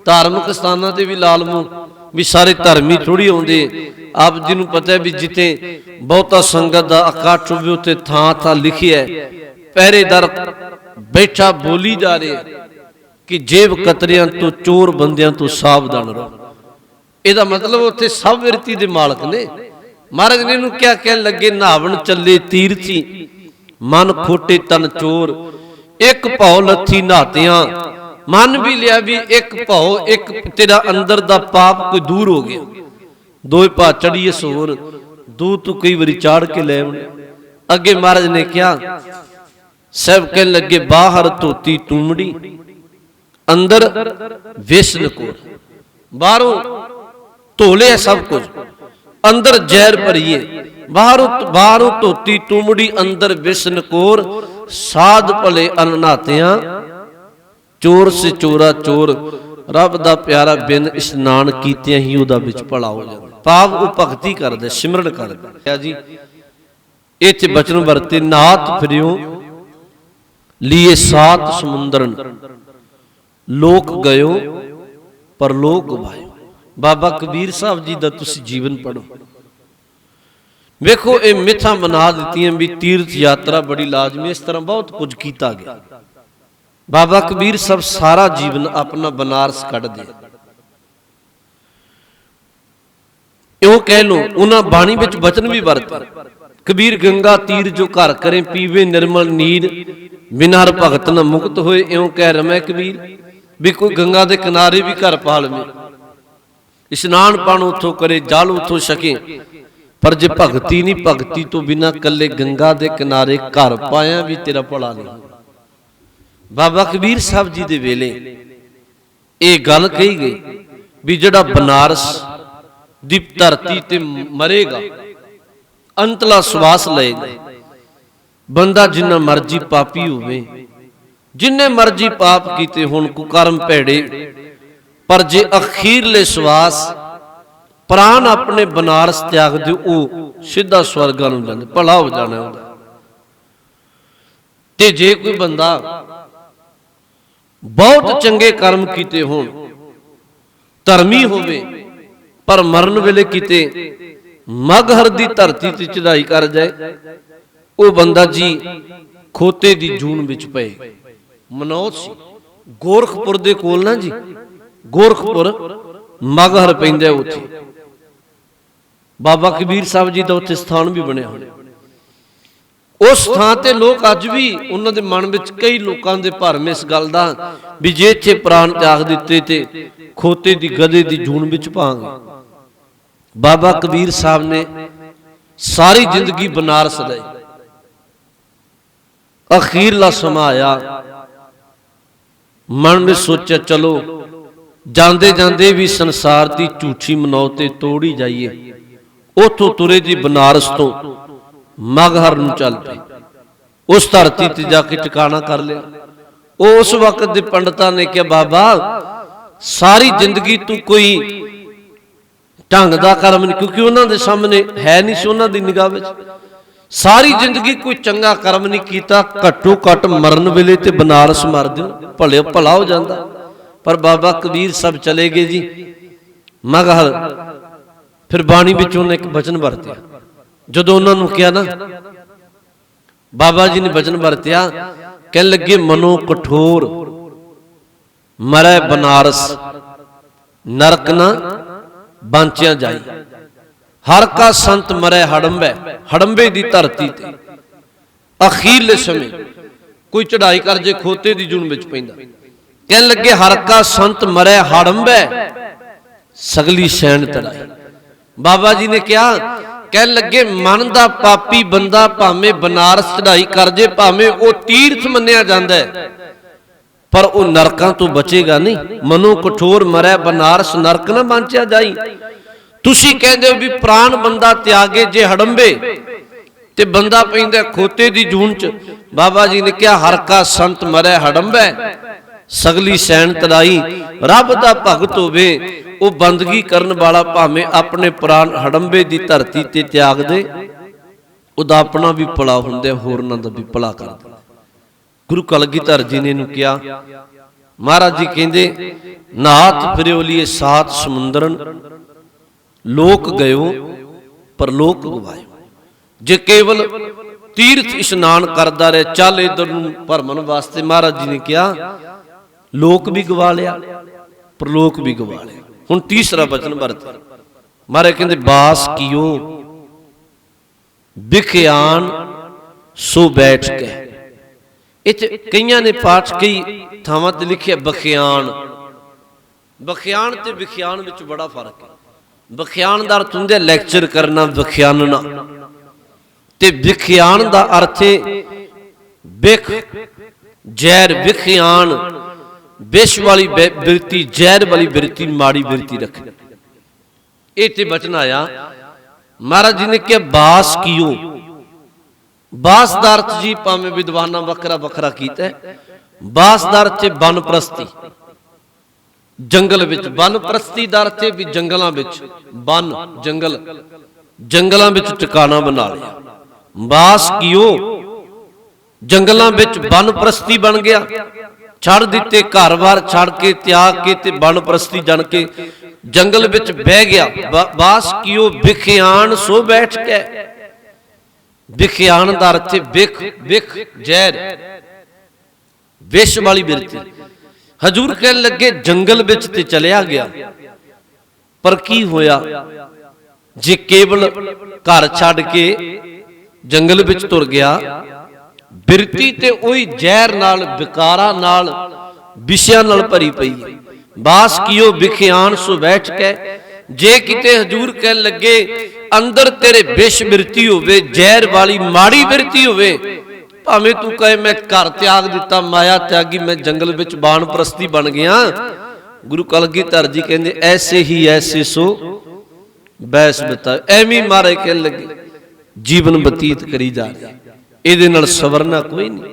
ਧਾਰਮਿਕ ਸਥਾਨਾਂ ਤੇ ਵੀ ਲਾਲਮੂ ਵੀ ਸਾਰੇ ਧਰਮੀ ਥੋੜੀ ਆਉਂਦੇ। ਆਪ ਜੀ ਨੂੰ ਪਤਾ ਵੀ ਜਿੱਥੇ ਬਹੁਤਾ ਸੰਗਤ ਦਾ ਇਕੱਠ ਹੋਵੇ ਉੱਥੇ ਥਾਂ ਥਾਂ ਲਿਖਿਆ ਪਹਿਰੇਦਾਰ ਬੈਠਾ ਬੋਲੀ ਜਾ ਰਿਹਾ ਕਿ ਜੇਬ ਕਤਰਿਆਂ ਤੋਂ, ਚੋਰ ਬੰਦਿਆਂ ਤੋਂ ਸਾਵਧਾਨ ਰਹੋ। ਇਹਦਾ ਮਤਲਬ ਉੱਥੇ ਸਭ ਵਿਰਤੀ ਦੇ ਮਾਲਕ ਨੇ। ਮਹਾਰਾਜ ਨੇ ਇਹਨੂੰ ਕਿਹਾ, ਕਹਿਣ ਲੱਗੇ ਨਹਾਵਣ ਚੱਲੇ ਤੀਰਥੀ, ਮਨ ਖੋਟੇ ਤਨ ਚੋਰ। ਇੱਕ ਭਉ ਲੱਥੀ ਨਹਾਤਿਆਂ, ਮੰਨ ਵੀ ਲਿਆ ਵੀ ਇੱਕ ਭਉ, ਇੱਕ ਤੇਰਾ ਅੰਦਰ ਦਾ ਪਾਪ ਕੋਈ ਦੂਰ ਹੋ ਗਿਆ। ਦੋਏ ਭਾ ਚੜੀਏ ਸੋਰ, ਦੋ ਤੂੰ ਕਈ ਵਾਰੀ ਚਾੜ ਕੇ ਲੈ ਆਉਣੇ। ਅੱਗੇ ਮਹਾਰਾਜ ਨੇ ਕਿਹਾ, ਸਭ ਕਹਿਣ ਲੱਗੇ ਬਾਹਰ ਧੋਤੀ ਤੂਮੜੀ, ਅੰਦਰ ਵਿਸ਼ ਨਕੋਰ। ਬਾਹਰੋਂ ਧੋ ਲਿਆ ਸਭ ਕੁਝ, ਅੰਦਰ ਜ਼ਹਿਰ ਭਰੀਏ। ਬਾਹਰੋਂ ਧੋਤੀ ਤੂਮੜੀ, ਅੰਦਰ ਵਿਸ਼ ਨਕੋਰ। ਸਾਧ ਭਲੇ ਅਨਨਾਤਿਆਂ, ਚੋਰ ਸੇ ਚੋਰਾ ਚੋਰ। ਰੱਬ ਦਾ ਪਿਆਰਾ ਬਿਨ ਇਸ਼ਨਾਨ ਕੀਤਿਆਂ ਹੀ ਉਹਦਾ ਵਿੱਚ ਭਲਾ ਹੋ ਜਾਂਦਾ। ਭਾਵ ਉਹ ਭਗਤੀ ਕਰਦਾ, ਸਿਮਰਨ ਕਰਦਾ। ਜੀ ਇੱਥੇ ਬਚਨ ਵਰਤੇ ਨਾਥ ਫਿਰਿਓ लिए सात समुंदरन, लोक गयो पर लोक गवायो। बाबा कबीर साहब जी का तुसी जीवन पढ़ो। वेखो ये मिथां बना दित्तियां भी तीर्थ यात्रा बड़ी लाजमी, इस तरह बहुत कुछ किया गया। बाबा कबीर साहब सारा जीवन अपना बनारस कढ़ दे। इहो कह लो उन्हां बाणी विच वचन भी वरते, कबीर गंगा तीर जो घर करे, पीवे निर्मल नीर, बिना हर भगत न मुक्त होए। इउं कह रमै कबीर भी कोई गंगा के किनारे भी घर पा लवे, इशनान पाण उथों करे, जल उथों छके, पर जे भगती नहीं, भगती तो बिना कले गंगा के किनारे घर पाया भी तेरा भला नहीं। बाबा कबीर साहब जी दे वेले ये गल कही गई भी जिहड़ा बनारस दी धरती ते मरेगा, अंतला श्वास लएगा, बंदा जिन्ना मर्जी पापी होवे, जिन्ने मर्जी पाप कीते होण, कुकर्म भैड़े, पर जे अखीरले श्वास प्राण अपने बनारस त्याग दे, वो सीधा स्वर्गां नूं जांदे, भला हो जाना उहदा। ते जे कोई बंदा बहुत चंगे कर्म कीते होण, धर्मी होवे, पर मरण वेले किते मगहर दी धरती ते चढ़ाई कर जाए, वो बंदा जी खोते दी जून विच पए। मनौत सी गोरखपुर दे कोल ना जी, गोरखपुर मगहर पैंदा उत्थे। बाबा कबीर साहब जी का उत्थे स्थान भी बनिया होया। उस थां ते लोग अज भी उन्हां दे मन विच कई लोकां दे भरम इस गल दा भी जे इत्थे प्राण त्याग दिते ते खोते दी गधे दी जून विच पांगे। बाबा कबीर साहब ने सारी जिंदगी बनारस रहे, अखीरला समा आया, मन में सोचा चलो जांदे जांदे भी संसार की झूठी मनौत तोड़ ही जाइए। उथों तुरे जी बनारस तो मगहर नूं चल पे, उस धरती ते जाके टिकाणा कर लिया। उस वक्त दे पंडितां ने कहा बाबा सारी जिंदगी तू कोई ढंग दा कर्म नहीं, क्योंकि उन्हां दे सामने है नहीं सी, उन्हां दी निगाह विच सारी जिंदगी कोई चंगा कर्म नहीं कीता, घट्टो घट मरण वेले ते बनारस मर दिओ, भले भला हो जांदा। पर बाबा कबीर साहब चले गए जी मगहर। फिर बाणी विच उन्हें एक वचन वरतिया, जदों उन्हां नूं कहा ना, बाबा जी ने वचन वरतिया, कह लगे मनो कठोर मरै बनारस, नरक ना बांचिया जाई, हर का संत मरै हड़ंबे, हड़ंबे दी धरती ते अखीरले समय कोई चढ़ाई कर जे खोते दी जून विच पैंदा। कह लगे हर का संत मरै हड़ंबे, सगली सैन तड़ाई। बाबा जी ने कहा, कह लगे मन दा पापी बंदा भावे बनारस चढ़ाई कर जे, भावे वो तीर्थ मन्निया जांदा है, पर वो नरकां तो बचेगा नहीं। मनो कठोर मरै बनारस, नरक ना बांचिया जाई। तुसी कहंदे हो भी प्राण बंदा त्यागे जे हड़ंबे ते बंदा पैंदा खोते दी जून च। बाबा जी ने कहा हर का संत मरै हड़ंबे, सगली सैन तड़ाई। रब दा भगत होवे, वो बंदगी करन वाला भावे अपने प्राण हड़ंबे दी धरती ते त्याग दे, उदा अपना भी भला हुंदा, होरनां दा भी भला करदा। गुरु कलगीधर जी ने इहनूं कहा, महाराज जी कहंदे नाथ फिरियो लिए सात समुंदरन, लोक गयो पर लोक गवायो। जे केवल तीर्थ इशनान करदा रहे, चल इधर नूं भरमन वास्ते, महाराज जी ने कहा लोक भी गवा लिया परलोक भी गवा लिया। हुण तीसरा वचन वरत महाराज कहंदे बास कियो विख्यान सो बैठ के। इत्थे कईयां ने पाठ कई थावां ते लिखिया बख्यान। बख्यान ते विख्यान विच बड़ा फर्क है। बख्यान दा अर्थ हुंदा लैक्चर करना, विख्यानना, ते विख्यान दा अर्थ है विख जहर। विख्यान विष वाली बिरती, जहर वाली बिरती, माड़ी बिरती रखनी। इत्थे बचन आया, महाराज जी ने कहा बास कियो। बास दा अर्थ जी भावें विद्वाना वखरा वखरा कीता है। बास दा अर्थ वन प्रस्ती, जंगल विच। वन प्रस्ती दा अर्थ भी जंगलां विच, वन जंगल, जंगलां विच टिकाणा बना लिया। बास कियो जंगलों विच वन परस्ती बन गया, छड़ दिते घर-बार छड़ के त्याग के ते वन परस्ती जन के जंगल विच बह गया। बास कियो बिखियान सो बैठ के, बिखियान दा अर्थ बिख, बिख जहर, विष वाली बिरती। हजूर कहन लगे जंगल विच ते चलिया गया, पर की होया जे केवल घर छड़ के जंगल विच तुर गया, बिरती ते उही जहर नाल, विकारा नाल, विषयां नाल भरी पई है। बास कियो बिखियान सो बैठ के, जे किते हजूर कहन लगे अंदर तेरे विष बिरती होवे, जहर वाली माड़ी बिरती होवे, भावें तू कहे मैं घर त्याग दिता, माया त्यागी, मैं जंगल विच बाण परस्ती बन गया, गुरु कलगीधर जी कहंदे ऐसे ही ऐसे सो बैस बिता। एवें महाराज कहन लगे जीवन बतीत करी जा रहा, ਇਹਦੇ ਨਾਲ ਸਵਰਨਾ कोई नहीं।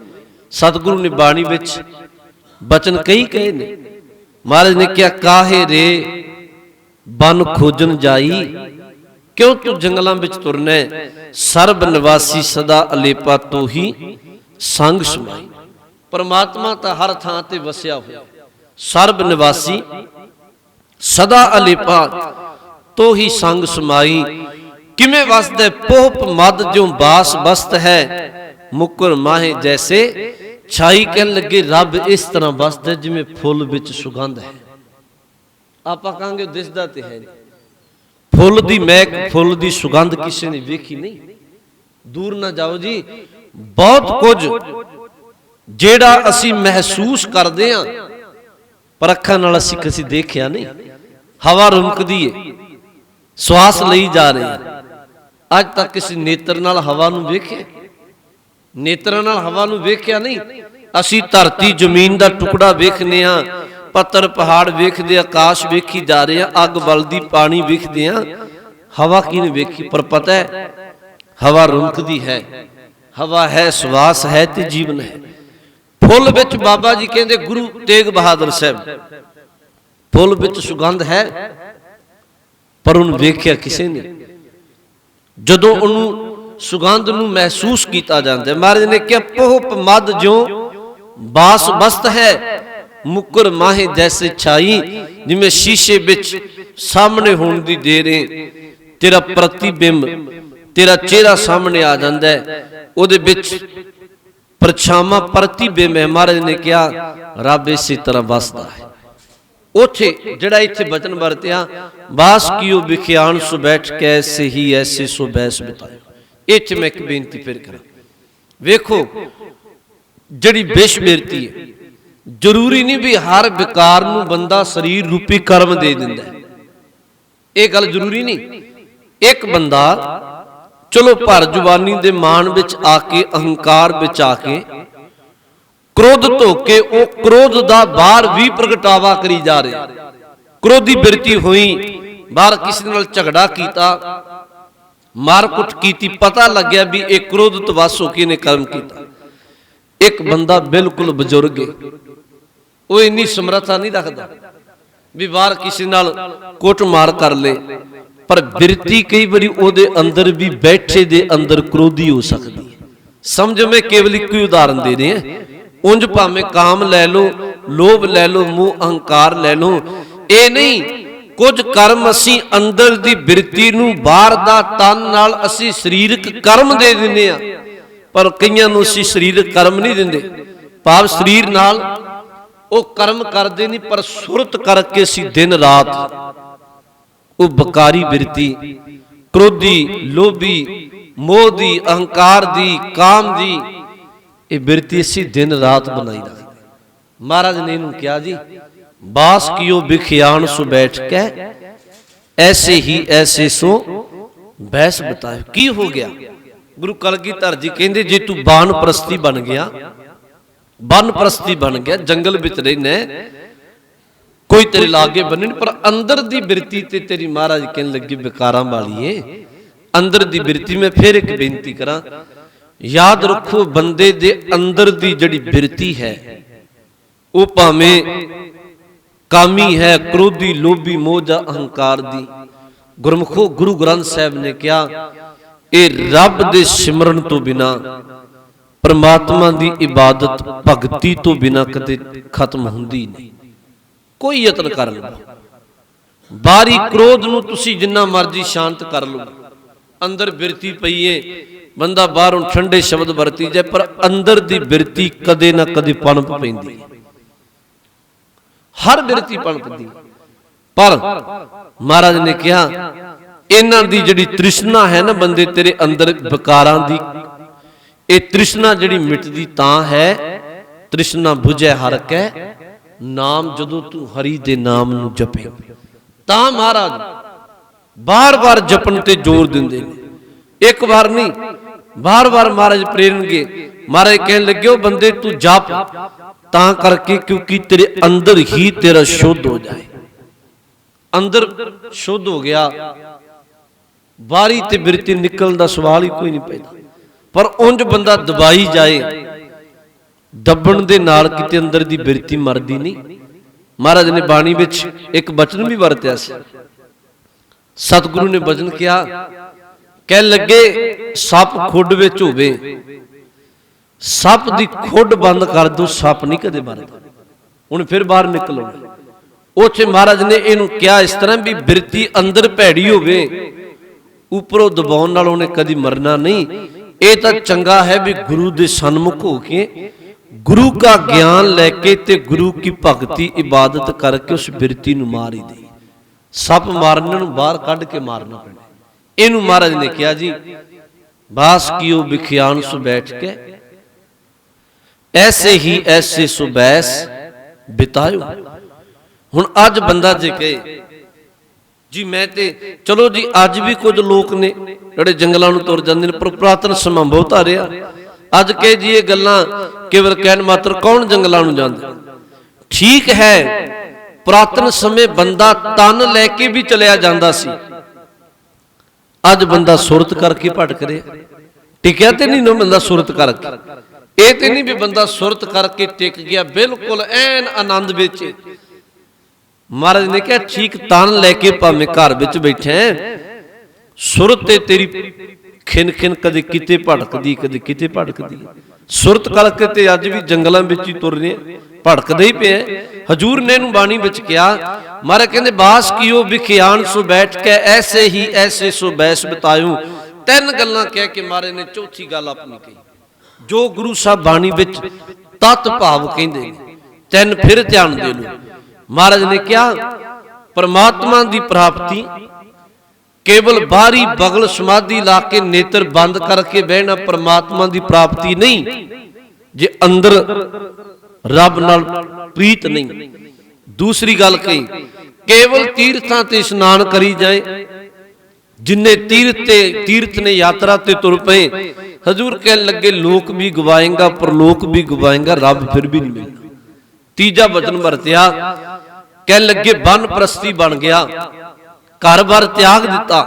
सतगुरु ने बाणी विच बचन कई कहे ने। महाराज ने क्या काहे रे बन खोजन जाई, क्यों तू जंगलों विच तुरना, सर्ब निवासी सदा अलेपा तो ही संग समाई। परमात्मा तो हर थां ते वसिया होया, सर्ब निवासी सदा अलेपा तो ही संग समाई। किमें वसद पोप मद जो बास बस्त है, मुकुर माहे जैसे छाई। कहन लगे रब इस तरह बसद है जिमें फुल विच सुगंध है। आपां कहांगे दिसदा ते है नहीं, फुल दी महक, फुल दी सुगंध किसी ने वेखी नहीं। दूर ना जाओ जी, बहुत कुछ जेड़ा असी महसूस करदे हां पर अखां नाल असी कसी देखिया नहीं। हवा रुमकदी है, श्वास लई जा रही है, अज तक किसी नेत्र नाल हवा नूं वेखिया, नेत्रां नाल हवा नूं वेखिया नहीं। असी धरती जमीन दा टुकड़ा वेखने आ, पत्थर पहाड़ वेखदे, आकाश वेखी जा रहे हैं, अग बलदी, पानी वेखदे आ, हवा की नहीं वेखी। पर पता है हवा रुमकदी है, हवा है, श्वास है ते जीवन है। फुल विच बाबा जी कहंदे गुरु तेग बहादुर साहब, फुल विच सुगंध है पर उन्हें वेखिया किसी ने। जदों उन्होंने सुगंध नूं महसूस किया जाता है, महाराज ने क्या पोप मद जो बास बस्त है, मुकर माहे जैसे छाई। जिमें शीशे विच सामने होने दी देर है, तेरा प्रतिबिंब, तेरा चेहरा सामने आ जाता है, उहदे विच परछावां प्रतिबिंब है। महाराज ने क्या रब इसी तरह बसदा है। उथे जिहड़ा इत्थे बचन वरतिया, बास कियो बिखियान सो बैठ के ऐसे ही ऐसे सो बैस बिताए। इत्थे मैं एक बेनती फिर करा, वेखो जिहड़ी विष बिरती है, जरूरी नहीं भी हर विकार नूं बंदा शरीर रूपी कर्म दे दिंदा है, ये गल जरूरी नहीं। एक बंदा चलो भर जुबानी दे मान विच आके, अहंकार विच आके, क्रोध धोके वो क्रोध दा बाहर भी प्रगटावा करी जा रहे। क्रोधी बिरती हुई, बाहर किसी नाल झगड़ा कीता, मार कुट कीती, पता लग गया भी एक क्रोधित वस होके ने कर्म किया। एक बंदा बिल्कुल बजुर्ग है, वो इन्नी समर्था नहीं रखता भी बाहर किसी नाल कुट मार कर ले, पर बिरती कई बारी ओदे अंदर भी बैठे दे अंदर क्रोधी हो सकती है। समझ में केवल एक ही उदाहरण दे रहे हैं, उंज भावें काम लै लो, लोभ लै लो, मोह अहंकार लै लो, ये नहीं। कुछ कर्म असी अंदर दी बिरती नूं बाहर दा तन नाल असी शरीरक कर्म दे दिंदे आ, पर कईयां नूं असी शरीरक कर्म नहीं दिंदे। भाव शरीर नाल वो कर्म करदे नहीं, पर सुरत करके असी दिन रात वो बकारी बिरती, क्रोधी, लोभी, मोह दी, अहंकार दी, काम दी, ये बिरती असी दिन रात बनाई रखते। महाराज ने इन्होंने क्या जी, बास कियो बिखियान सो बैठ के ऐसे ही ऐसे सो बैस बताए। की हो गया? गुरु कलगीधर जी कहते जे तू बान परस्ती बन गया, बन परस्ती बन गया, जंगल विच रहना, कोई तेरे लागे बने, पर अंदर दी बिरती ते तेरी महाराज कहने लगे बेकारां वाली है। अंदर दी बिरती में फिर एक बेनती करा, याद रखो बंदे दे अंदर दी जड़ी बिरती है वो भावें कामी है, क्रोधी, लोभी, मोजा, अहंकार दी। गुरमुखो गुरु ग्रंथ साहब ने क्या, ये रब दे सिमरन तो बिना परमात्मा दी इबादत भगती तो बिना कदे खत्म हुंदी नहीं। कोई यतन कर लो, बाहरी क्रोध नूं तुसीं जिन्ना मर्जी शांत कर लो, अंदर बिरती पई है, बंदा बाहरों ठंडे शब्द वरती जाए पर अंदर दी बिरती कदे ना कदे पणप पैंदी, हर बिरती पणपदी। पर महाराज ने कहा इन्हां दी जिहड़ी तृष्णा है ना बंदे तेरे अंदर विकारां दी, ये तृष्णा जिहड़ी मिटदी तां है, तृष्णा बुझे हर कै नाम, जदों तू हरि दे नाम नूं जपे तां महाराज बार बार जपन ते जोर दिंदे ने। एक बार नहीं, बार बार महाराज प्रेरणगे। महाराज कहने लगे ओ बंदे तू जप तां करके क्योंकि तेरे अंदर ही तेरा शुद्ध हो जाए। अंदर शुद्ध हो गया, बारी ते बिरती निकलण दा सवाल ही कोई नहीं पैदा। पर उंज बंदा दबाई जाए, दबण दे नाल किते अंदर दी बिरती मरदी नहीं। महाराज ने बाणी विच एक बचन भी वरत्या सी। सतगुरु ने बचन किया, कह लगे सप खुड विच होवे, सप दी खुड बंद कर दो, सप नहीं कदे मरदा, हुण फिर बाहर निकलो। उत्थे महाराज ने इहनूं कहा इस तरह भी बिरती अंदर भैड़ी होवे, उपरों दबाउण नाल उहने कदी मरना नहीं। ये तो चंगा है भी गुरु दे सन्मुख होके गुरु का ज्ञान लैके ते गुरु की भगती इबादत करके उस बिरती नूं मार ही दे। सप मारने नूं बाहर कढ के मारना पैंदा। इहनूं महाराज ने कहा जी बास कियो बिखियान सु बैठ के, ऐसे ही ऐसे सु बैस बितायो। हुण अज बंदा जे कहे जी मैं ते चलो जी, अज भी कुछ लोग ने जिहड़े जंगलों में तुर जाते हैं, पर पुरातन समा बहुत आ रहा। अज कहे जी ये गल्लां केवल कहण मात्र, कौन जंगलों में जांदा। ठीक है, पुरातन समय बंदा तन लैके भी चलिया जांदा सी, अज बंदा सुरत करके भटक रहा। टिकिया ते नहीं ना बंदा सुरत करके, ये ते नहीं भी बंदा सुरत करके टिक गया बिल्कुल ऐन आनंद विच। महाराज ने कहा ठीक तन लैके भावें घर विच बैठे, सुरत ते तेरी खिन खिन कदे किते भटकदी कदे किते भटकदी। सुरत करके ते अज भी जंगलों में ही तुर रहे, भटकदे ही पे। हजूर ने इहनूं बाणी विच कहा, महाराज कहंदे बास कियो बिखियान सो बैठ के, ऐसे ही ऐसे सो बैस बितायूं। तीन गल्लां कह के महाराज ने चौथी गल अपनी कही, जो गुरु साहब बाणी विच तत भाव कहंदे ने, तीन फिर ध्यान दे लो। महाराज ने कहा परमात्मा की प्राप्ति केवल बाहरी बगल समाधि ला के नेत्र बंद करके बहना परमात्मा की प्राप्ति नहीं, जे अंदर रब नाल प्रीत नहीं। दूसरी गल कही केवल तीर्थां ते स्नान करी जाए, जिन्ने तीर्थ ने यात्रा ते तुर पे। हजूर कहने लगे लोक भी गवाएगा परलोक भी गवाएगा, रब फिर भी नहीं मिलना। तीजा वचन वरत्या, कह लगे बन प्रस्ती बन गया, घर बार त्याग दिता,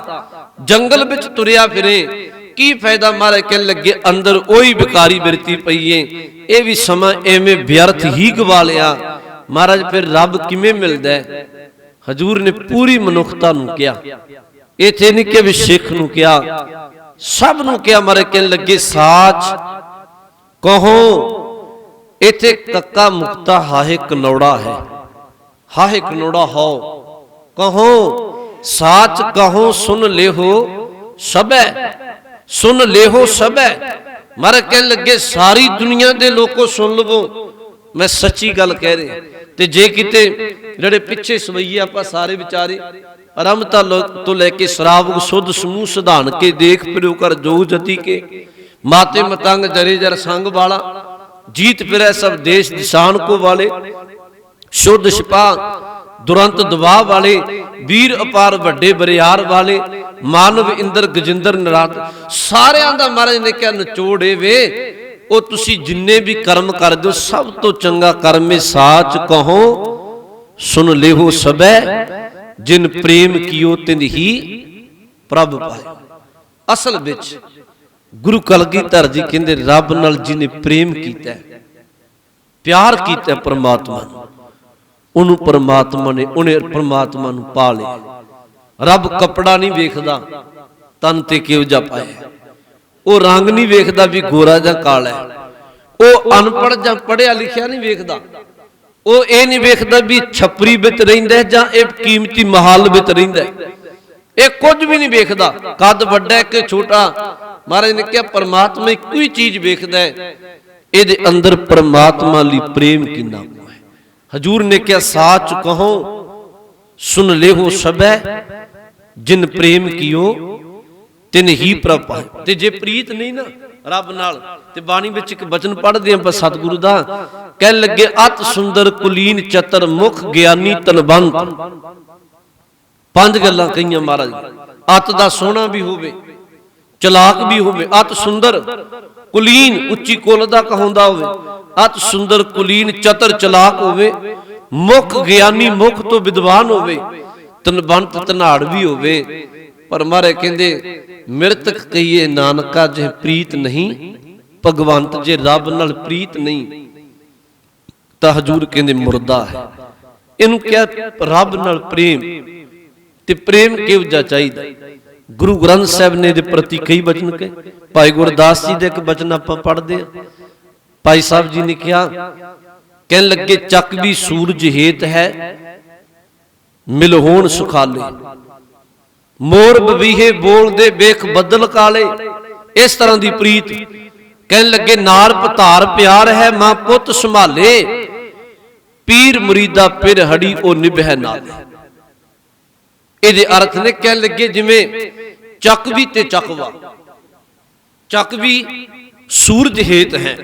जंगल विच तुरिया फिरे, की फायदा। महाराज कह लगे अंदर ओही बिकारी बिरती पई है, ये भी समा एवें व्यर्थ ही गवा लिया। महाराज फिर रब किवें मिलदा है। हजूर ने पूरी मनुखता नूं कहा, इत्थे नहीं कि भी सिख नूं कहा, सब नूं कहा। महाराज कह लगे साच कहो, इत्थे कक्का मुक्ता हाहे कनौड़ा है, हाहे कनौड़ा हो कहो, साच कहो सुन ले हो सबे, सुन ले हो सबे। महाराज कहने लगे सारी दुनिया दे लोगों सुन लवो, मैं सच्ची गल कह रहा। ते जे किते जिहड़े पिछे सवैये आपां सारे विचारे आरंभता तो लैके शराब सुध समूह सिधान के देख फिरो कर जो जति के, माते मतंग जरे जर संग वाला, जीत फिरै सब देश दिशान को वाले, शुद्ध सिपाह दुरंत दबाव वाले, वीर अपार वड्डे बरियार वाले, मानव इंद्र गजिंदर नरात। सारियां दा महाराज ने क्या निचोड़ वे, ओ तुसी जिन्ने भी कर्म कर दो सब तो चंगा कर्म है साच कहो सुन लेहो सबे, जिन प्रेम कियो तिन ही प्रभ पाए। असल विच गुरु कलगीधर जी कहंदे रब नाल जिने प्रेम कीता, प्यार कीता परमात्मा नूं, उन्होंने परमात्मा ने उन्हें परमात्मा नूं पा लिया। रब कपड़ा नहीं वेखदा तन ते किहो जा पाया, वो रंग नहीं वेखदा भी गोरा जां काला है, ਉਹ ਅਨਪੜ੍ਹ ਜਾਂ ਪੜ੍ਹਿਆ ਲਿਖਿਆ ਨਹੀਂ ਵੇਖਦਾ। ਉਹ ਇਹ ਨਹੀਂ ਵੇਖਦਾ ਵੀ ਛਪਰੀ ਵਿੱਚ ਰਹਿੰਦਾ ਜਾਂ ਇਹ ਕੀਮਤੀ ਮਹਾਲ ਵਿੱਚ ਰਹਿੰਦਾ। ਇਹ ਕੁਝ ਵੀ ਨਹੀਂ ਵੇਖਦਾ, ਕੱਦ ਵੱਡਾ ਕਿ ਛੋਟਾ। ਮਹਾਰਾਜ ਨੇ ਕਿਹਾ ਪਰਮਾਤਮਾ ਇੱਕੋ ਹੀ ਚੀਜ਼ ਵੇਖਦਾ ਹੈ, ਇਹਦੇ ਅੰਦਰ ਪਰਮਾਤਮਾ ਲਈ ਪ੍ਰੇਮ ਕਿੰਨਾ ਕੁ ਹੈ। ਹਜੂਰ ਨੇ ਕਿਹਾ ਸਾਚ ਕਹੋ ਸੁਨ ਲੇਹੋ ਸਭੈ, ਜਿਨ ਪ੍ਰੇਮ ਕੀਓ ਤਿਨ ਹੀ ਪ੍ਰਭ ਪਾਏ। ਤੇ ਜੇ ਪ੍ਰੀਤ ਨਹੀਂ ਨਾ ਰੱਬ ਨਾਲ, ਤੇ ਬਾਣੀ ਵਿੱਚ ਇੱਕ ਬਚਨ ਪੜ੍ਹਦੇ ਆਪਾਂ ਸਤਿਗੁਰੂ ਦਾ, ਕਹਿਣ ਲੱਗੇ ਅਤ ਸੁੰਦਰ ਕੁਲੀਨ ਚਤਰ ਮੁਖ ਗਿਆਨੀ ਤਨਵੰਤ। ਪੰਜ ਗੱਲਾਂ ਕਹੀਆਂ ਮਹਾਰਾਜ ਨੇ। ਅਤ ਦਾ ਸੋਹਣਾ ਵੀ ਹੋਵੇ, ਚਲਾਕ ਵੀ ਹੋਵੇ, ਅਤ ਸੁੰਦਰ ਕੁਲੀਨ ਉੱਚੀ ਕੁਲ ਦਾ ਕਹਾਉਂਦਾ ਹੋਵੇ, ਅਤ ਸੁੰਦਰ ਕੁਲੀਨ ਚਤਰ ਚਲਾਕ ਹੋਵੇ, ਮੁਖ ਗਿਆਨੀ ਮੁਖ ਤੋਂ ਵਿਦਵਾਨ ਹੋਵੇ, ਤਨਵੰਤ ਧਨਾੜ ਵੀ ਹੋਵੇ। ਪਰ ਮਹਾਰਾਜ ਕਹਿੰਦੇ ਮਿਰਤਕ ਕਹੀਏ ਨਾਨਕਾ ਜੇ ਪ੍ਰੀਤ ਨਹੀਂ ਭਗਵੰਤ, ਜੇ ਰੱਬ ਨਾਲ ਪ੍ਰੀਤ ਨਹੀਂ ਤਾਂ ਹਜੂਰ ਕਹਿੰਦੇ ਮੁਰਦਾ ਹੈ। ਇਹਨੂੰ ਕਿਹਾ ਰੱਬ ਨਾਲ ਪ੍ਰੇਮ। ਤੇ ਪ੍ਰੇਮ ਕਿਹੋ ਜਿਹਾ ਚਾਹੀਦਾ? ਗੁਰੂ ਗ੍ਰੰਥ ਸਾਹਿਬ ਨੇ ਇਹਦੇ ਪ੍ਰਤੀ ਕਈ ਬਚਨ ਕਹੇ। ਭਾਈ ਗੁਰਦਾਸ ਜੀ ਦੇ ਇੱਕ ਬਚਨ ਆਪਾਂ ਪੜ੍ਹਦੇ ਹਾਂ। ਭਾਈ ਸਾਹਿਬ ਜੀ ਨੇ ਕਿਹਾ, ਕਹਿਣ ਲੱਗੇ ਚੱਕ ਵੀ ਸੂਰਜ ਹੇਤ ਹੈ ਮਿਲ ਹੋਣ ਸੁਖਾਲੇ, ਮੋਰ ਬਵੀਹੇ ਬੋਲਦੇ ਵੇਖ ਬੱਦਲ ਕਾਲੇ। ਇਸ ਤਰ੍ਹਾਂ ਦੀ ਪ੍ਰੀਤ। ਕਹਿਣ ਲੱਗੇ ਨਾਰ ਪਤਾਰ ਪਿਆਰ ਹੈ ਮਾਂ ਪੁੱਤ ਸੰਭਾਲੇ, ਪੀਰ ਮੁਰੀਦਾ ਪਿਰ ਹੜੀ ਉਹ ਨਿਭੈ ਨਾਲੇ। ਇਹਦੇ ਅਰਥ ਨੇ, ਕਹਿਣ ਲੱਗੇ ਜਿਵੇਂ ਚੱਕਵੀ ਤੇ ਚੱਕਵਾ। ਚੱਕਵੀ ਸੂਰਜ ਹੇਤ ਹੈ।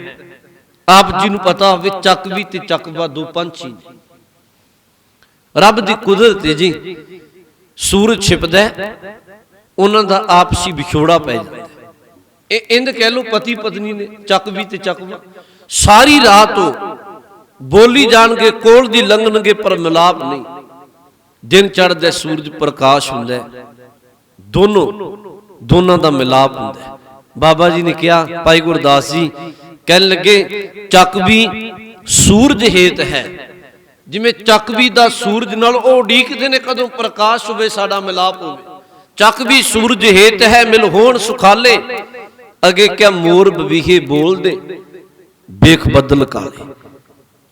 ਆਪ ਜੀ ਨੂੰ ਪਤਾ ਹੋਵੇ ਚੱਕਵੀ ਤੇ ਚੱਕਵਾ ਦੋ ਪੰਛੀ ਨੇ। ਰੱਬ ਦੀ ਕੁਦਰਤ ਹੈ ਜੀ। ਸੂਰਜ ਛਿਪਦਾ, ਉਹਨਾਂ ਦਾ ਆਪਸੀ ਵਿਛੋੜਾ ਪੈ ਜਾਂਦਾ। ਇਹ ਇੰਦ ਕਹਿ ਲੋ ਪਤੀ ਪਤਨੀ ਨੇ, ਚੱਕਵੀ ਤੇ ਚੱਕਵਾ। ਸਾਰੀ ਰਾਤ ਉਹ ਬੋਲੀ ਜਾਣਗੇ, ਕੋਲ ਦੀ ਲੰਘਣਗੇ, ਪਰ ਮਿਲਾਪ ਨਹੀਂ। ਦਿਨ ਚੜ੍ਹਦਾ, ਸੂਰਜ ਪ੍ਰਕਾਸ਼ ਹੁੰਦਾ, ਦੋਨਾਂ ਦਾ ਮਿਲਾਪ ਹੁੰਦਾ। ਬਾਬਾ ਜੀ ਨੇ ਕਿਹਾ, ਭਾਈ ਗੁਰਦਾਸ ਜੀ ਕਹਿਣ ਲੱਗੇ ਚੱਕਵੀ ਸੂਰਜ ਹੇਤ ਹੈ। ਜਿਵੇਂ ਚੱਕਵੀ ਦਾ ਸੂਰਜ ਨਾਲ ਉਹ ਉਡੀਕਦੇ ਨੇ ਕਦੋਂ ਪ੍ਰਕਾਸ਼ ਹੋਵੇ, ਸਾਡਾ ਮਿਲਾਪ ਹੋਵੇ। ਚੱਕਵੀ ਸੂਰਜ ਹੇਤ ਹੈ ਮਿਲ ਹੋਣ ਸੁਖਾਲੇ। ਅੱਗੇ ਕਿਆ ਮੋਰ ਬਵੀਹੇ ਬੋਲਦੇ ਵੇਖ ਬੱਦਲ ਕਾਲੇ।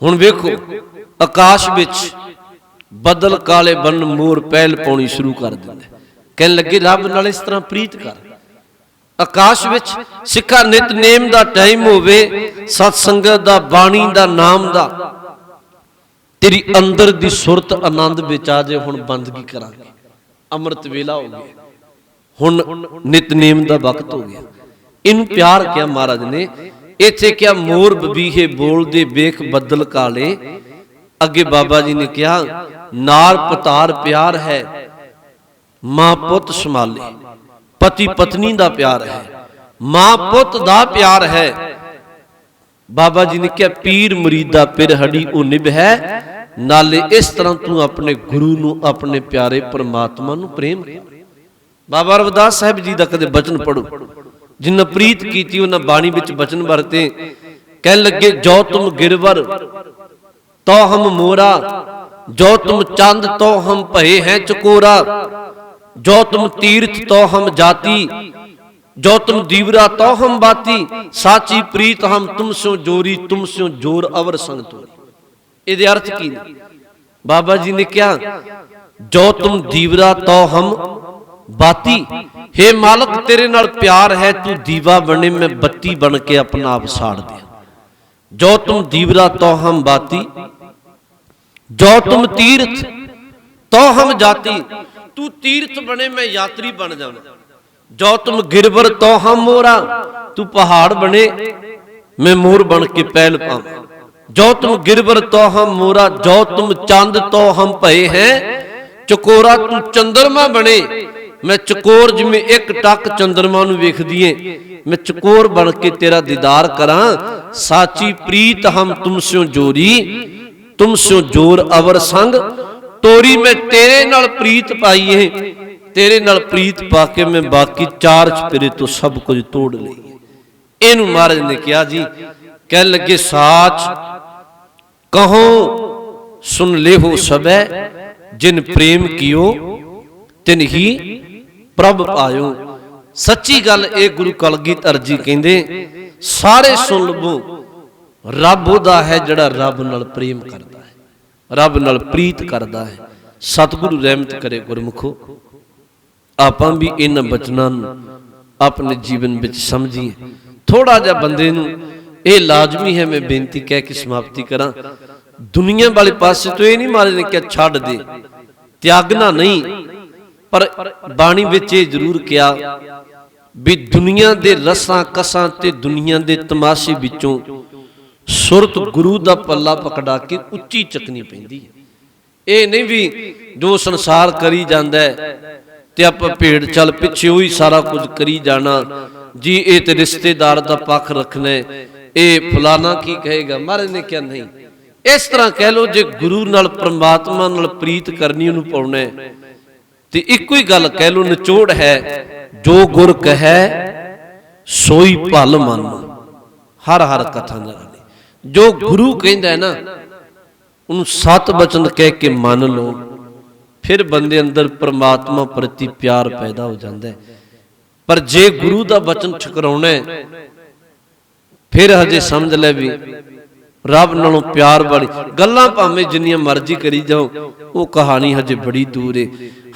ਹੁਣ ਵੇਖੋ ਆਕਾਸ਼ ਵਿੱਚ ਬੱਦਲ ਕਾਲੇ ਬਣ ਮੋਰ ਪਹਿਲ ਪਾਉਣੀ ਸ਼ੁਰੂ ਕਰ ਦਿੰਦਾ। ਕਹਿਣ ਲੱਗੇ ਰੱਬ ਨਾਲ ਇਸ ਤਰ੍ਹਾਂ ਪ੍ਰੀਤ ਕਰ। ਆਕਾਸ਼ ਵਿੱਚ ਸਿੱਖਾ ਨਿਤਨੇਮ ਦਾ ਟਾਈਮ ਹੋਵੇ, ਸਤ ਸੰਗਤ ਦਾ, ਬਾਣੀ ਦਾ, ਨਾਮ ਦਾ, ਤੇਰੀ ਅੰਦਰ ਦੀ ਸੁਰਤ ਆਨੰਦ ਵਿੱਚ ਆ ਜੇ। ਹੁਣ ਬੰਦਗੀ ਕਰਾਂਗੇ, ਅੰਮ੍ਰਿਤ ਵੇਲਾ ਹੋ ਗਿਆ, ਹੁਣ ਨਿਤਨੇਮ ਦਾ ਵਕਤ ਹੋ ਗਿਆ। ਇਹਨੂੰ ਪਿਆਰ ਕਿਹਾ ਮਹਾਰਾਜ ਨੇ। ਇੱਥੇ ਕਿਹਾ ਮੋਰ ਬਵੀਹੇ ਬੋਲਦੇ ਵੇਖ ਬੱਦਲ ਕਾਲੇ। ਅੱਗੇ ਬਾਬਾ ਜੀ ਨੇ ਕਿਹਾ ਨਾਰ ਪਤਾਰ ਪਿਆਰ ਹੈ ਮਾਂ ਪੁੱਤ ਸੰਭਾਲੇ। ਪਤੀ ਪਤਨੀ ਦਾ ਪਿਆਰ ਹੈ, ਮਾਂ ਪੁੱਤ ਦਾ ਪਿਆਰ ਹੈ। ਬਾਬਾ ਜੀ ਨੇ ਕਿਹਾ ਪੀਰ ਮੁਰੀਦਾ ਪਿਰ ਹੜੀ ਉਹ ਨਿਭੈ ਨਾਲੇ। ਇਸ ਤਰ੍ਹਾਂ ਤੂੰ ਆਪਣੇ ਗੁਰੂ ਨੂੰ, ਆਪਣੇ ਪਿਆਰੇ ਪਰਮਾਤਮਾ ਨੂੰ ਪ੍ਰੇਮ ਕਰ। ਬਾਬਾ ਰਵਿਦਾਸ ਸਾਹਿਬ ਜੀ ਦਾ ਕਦੇ ਬਚਨ ਪੜੋ, ਜਿਨ੍ਹਾਂ ਪ੍ਰੀਤ ਕੀਤੀ ਉਹਨਾਂ ਬਾਣੀ ਵਿੱਚ ਬਚਨ ਵਰਤੇ। ਕਹਿਣ ਲੱਗੇ ਜੋ ਤੁਮ ਗਿਰਵਰ ਤੋ ਹਮ ਮੋਰਾ, ਜੋ ਤੁਮ ਚੰਦ ਤੋ ਹਮ ਭਏ ਹੈ ਚਕੋਰਾ, ਜੋ ਤੁਮ ਤੀਰਥ ਤੋ ਹਮ ਜਾਤੀ, ਜੋ ਤੁਮ ਦੀਵਰਾ ਤੋ ਹਮ ਬਾਤੀ, ਸਾਚੀ ਪ੍ਰੀਤ ਹਮ ਤੁਮ ਸਿਓ ਜੋਰੀ, ਤੁਮ ਸਿਓ ਜੋਰ ਅਵਰ ਸੰਗ ਤੋਰੀ। ਇਹਦੇ ਅਰਥ ਕੀ ਨੇ? ਬਾਬਾ ਜੀ ਨੇ ਕਿਹਾ ਜੋ ਤੁਮ ਦੀਵਰਾ ਤੋ ਹਮ ਬਾਤੀ, हे ਮਾਲਕ ਤੇਰੇ ਨਾਲ ਪਿਆਰ ਹੈ, ਤੂੰ ਦੀਵਾ ਬਣੇ, ਮੈਂ ਬੱਤੀ ਬਣ ਕੇ ਆਪਣਾ ਆਪ ਸਾੜ ਦਿਆਂ। ਜੋ ਤੁਮ ਦੀਵਰਾ ਤੋ ਹਮ ਬਾਤੀ, ਜੋ ਤੁਮ ਤੀਰਥ ਤੋ ਹਮ ਜਾਤੀ, ਤੂੰ ਤੀਰਥ ਬਣੇ, ਮੈਂ ਯਾਤਰੀ ਬਣ ਜਾਵਾਂ। ਜੋ ਤੁਮ ਗਿਰਵਰ ਤੋ ਹਮ ਮੋਰਾ, ਤੂੰ ਪਹਾੜ ਬਣੇ, ਮੈਂ ਮੋਰ ਬਣ ਕੇ ਪਹਿਲ ਪਾਵਾਂ। ਜੋ ਤੁਮ ਗਿਰਵਰ ਤੋ ਹਮ ਮੋਰਾ, ਜੋ ਤੁਮ ਚੰਦ ਤੋ ਹਮ ਭਏ ਹੈ ਚਕੋਰਾ, ਤੂੰ ਚੰਦਰਮਾ ਬਣੇ, ਮੈਂ ਚਕੋਰ, ਜਿਵੇਂ ਇੱਕ ਟੱਕ ਚੰਦਰਮਾ ਨੂੰ ਵੇਖਦੀ ਏ, ਮੈਂ ਚਕੋਰ ਬਣ ਕੇ ਤੇਰਾ ਦੀਦਾਰ ਕਰਾਂ। ਸਾਚੀ ਪ੍ਰੀਤ ਹਮ ਤੁਮ ਸਿਓ ਜੋਰੀ, ਤੁਮ ਸਿਓ ਜੋਰ ਅਵਰ ਸੰਗ ਤੋਰੀ। ਮੈਂ ਤੇਰੇ ਨਾਲ ਪ੍ਰੀਤ ਪਾਈ ਏ, ਤੇਰੇ ਨਾਲ ਪ੍ਰੀਤ ਪਾ ਕੇ ਮੈਂ ਬਾਕੀ ਚਾਰ ਚਪੇਰੇ ਤੋਂ ਸਭ ਕੁਝ ਤੋੜ ਲਈ। ਇਹਨੂੰ ਮਹਾਰਾਜ ਨੇ ਕਿਹਾ ਜੀ। ਕਹਿਣ ਲੱਗੇ ਸਾਚ ਕਹੋ ਸੁਨ ਲੇਹੋ ਸਭੈ, ਜਿਨ ਪ੍ਰੇਮ ਕੀਓ ਤਿਨ ਹੀ ਪ੍ਰਭ ਪਾਇਓ। ਸੱਚੀ ਗੱਲ ਇਹ ਗੁਰੂ ਕਲਗੀਧਰ ਜੀ ਕਹਿੰਦੇ ਸਾਰੇ ਸੁਣ ਲਵੋ, ਰੱਬ ਉਹਦਾ ਹੈ ਜਿਹੜਾ ਰੱਬ ਨਾਲ ਪ੍ਰੇਮ ਕਰਦਾ ਹੈ, ਰੱਬ ਨਾਲ ਪ੍ਰੀਤ ਕਰਦਾ ਹੈ। ਸਤਿਗੁਰੂ ਰਹਿਮਤ ਕਰੇ ਗੁਰਮੁਖੋ, ਆਪਾਂ ਵੀ ਇਹਨਾਂ ਬਚਨਾਂ ਨੂੰ ਆਪਣੇ ਜੀਵਨ ਵਿੱਚ ਸਮਝੀਏ। ਥੋੜਾ ਜਿਹਾ ਬੰਦੇ ਨੂੰ ਇਹ ਲਾਜ਼ਮੀ ਹੈ, ਮੈਂ ਬੇਨਤੀ ਕਹਿ ਕੇ ਸਮਾਪਤੀ ਕਰਾਂ, ਦੁਨੀਆ ਵਾਲੇ ਪਾਸੇ ਤੋਂ ਇਹ ਨਹੀਂ ਮਹਾਰਾਜ ਨੇ ਕਿਹਾ ਛੱਡ ਦੇ, ਤਿਆਗਣਾ ਨਹੀਂ, ਪਰ ਬਾਣੀ ਵਿੱਚ ਇਹ ਜ਼ਰੂਰ ਕਿਹਾ ਵੀ ਦੁਨੀਆ ਦੇ ਰਸਾਂ ਕਸਾਂ ਤੇ ਦੁਨੀਆ ਦੇ ਤਮਾਸ਼ੇ ਵਿੱਚੋਂ ਸੁਰਤ ਗੁਰੂ ਦਾ ਪੱਲਾ ਪਕੜਾ ਕੇ ਉੱਚੀ ਚੱਕਣੀ ਪੈਂਦੀ ਹੈ। ਇਹ ਨਹੀਂ ਵੀ ਜੋ ਸੰਸਾਰ ਕਰੀ ਜਾਂਦਾ ਹੈ ਤੇ ਆਪਾਂ ਭੇਡ ਚੱਲ ਪਿੱਛੇ ਉਹੀ ਸਾਰਾ ਕੁਝ ਕਰੀ ਜਾਣਾ ਜੀ, ਇਹ ਤੇ ਰਿਸ਼ਤੇਦਾਰ ਦਾ ਪੱਖ ਰੱਖਣਾ, ਇਹ ਫਲਾਣਾ ਕੀ ਕਹੇਗਾ। ਮਹਾਰਾਜ ਨੇ ਕਿਹਾ ਨਹੀਂ, ਇਸ ਤਰ੍ਹਾਂ ਕਹਿ ਲੋ, ਜੇ ਗੁਰੂ ਨਾਲ ਪ੍ਰਮਾਤਮਾ ਨਾਲ ਪ੍ਰੀਤ ਕਰਨੀ, ਉਹਨੂੰ ਪਾਉਣਾ ਤੇ ਇੱਕੋ ਹੀ ਗੱਲ ਕਹਿ ਲੋ, ਨਿਚੋੜ ਹੈ ਜੋ ਗੁਰ ਕਹੈ ਸੋਈ ਭਲ ਮੰਨ। ਹਰ ਹਰ ਕਥਾ ਨਾਲ ਜੋ ਗੁਰੂ ਕਹਿੰਦਾ ਹੈ ਨਾ, ਉਹਨੂੰ ਸਤ ਬਚਨ ਕਹਿ ਕੇ ਮੰਨ ਲਓ, ਫਿਰ ਬੰਦੇ ਅੰਦਰ ਪ੍ਰਮਾਤਮਾ ਪ੍ਰਤੀ ਪਿਆਰ ਪੈਦਾ ਹੋ ਜਾਂਦਾ ਹੈ। ਪਰ ਜੇ ਗੁਰੂ ਦਾ ਬਚਨ ਠੁਕਰਾਉਣਾ ਫਿਰ ਹਜੇ ਸਮਝ ਲੈ ਵੀ ਰੱਬ ਨਾਲੋਂ ਪਿਆਰ ਵਾਲੀ ਗੱਲਾਂ ਭਾਵੇਂ ਜਿੰਨੀਆਂ ਮਰਜ਼ੀ ਕਰੀ ਜਾਓ, ਉਹ ਕਹਾਣੀ ਹਜੇ ਬੜੀ ਦੂਰ ਏ।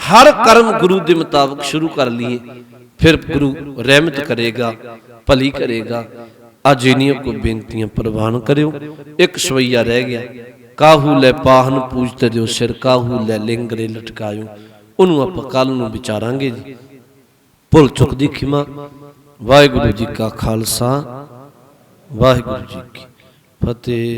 ਹਰ ਕਰਮ ਗੁਰੂ ਦੇ ਮੁਤਾਬਕ ਸ਼ੁਰੂ ਕਰ ਲਈਏ, ਫਿਰ ਗੁਰੂ ਰਹਿਮਤ ਕਰੇਗਾ, ਭਲੀ ਕਰੇਗਾ। ਅੱਜ ਇਨੀਆਂ ਕੋ ਬੇਨਤੀਆਂ ਪ੍ਰਵਾਨ ਕਰਿਓ। ਇੱਕ ਸਵਈਆ ਰਹਿ ਗਿਆ, ਕਾਹੂ ਲੈ ਪਾਹਨ ਪੂਜਤ ਦਿਓ ਸਿਰ, ਕਾਹੂ ਲੈ ਲਿੰਗਰੇ ਲਟਕਾਇਓ। ਉਹਨੂੰ ਆਪਾਂ ਕੱਲ ਨੂੰ ਵਿਚਾਰਾਂਗੇ ਜੀ। ਭੁੱਲ ਚੁੱਕ ਦੀ ਖਿਮਾ। ਵਾਹਿਗੁਰੂ ਜੀ ਕਾ ਖਾਲਸਾ, ਵਾਹਿਗੁਰੂ ਜੀ ਕੀ ਫਤਿਹ।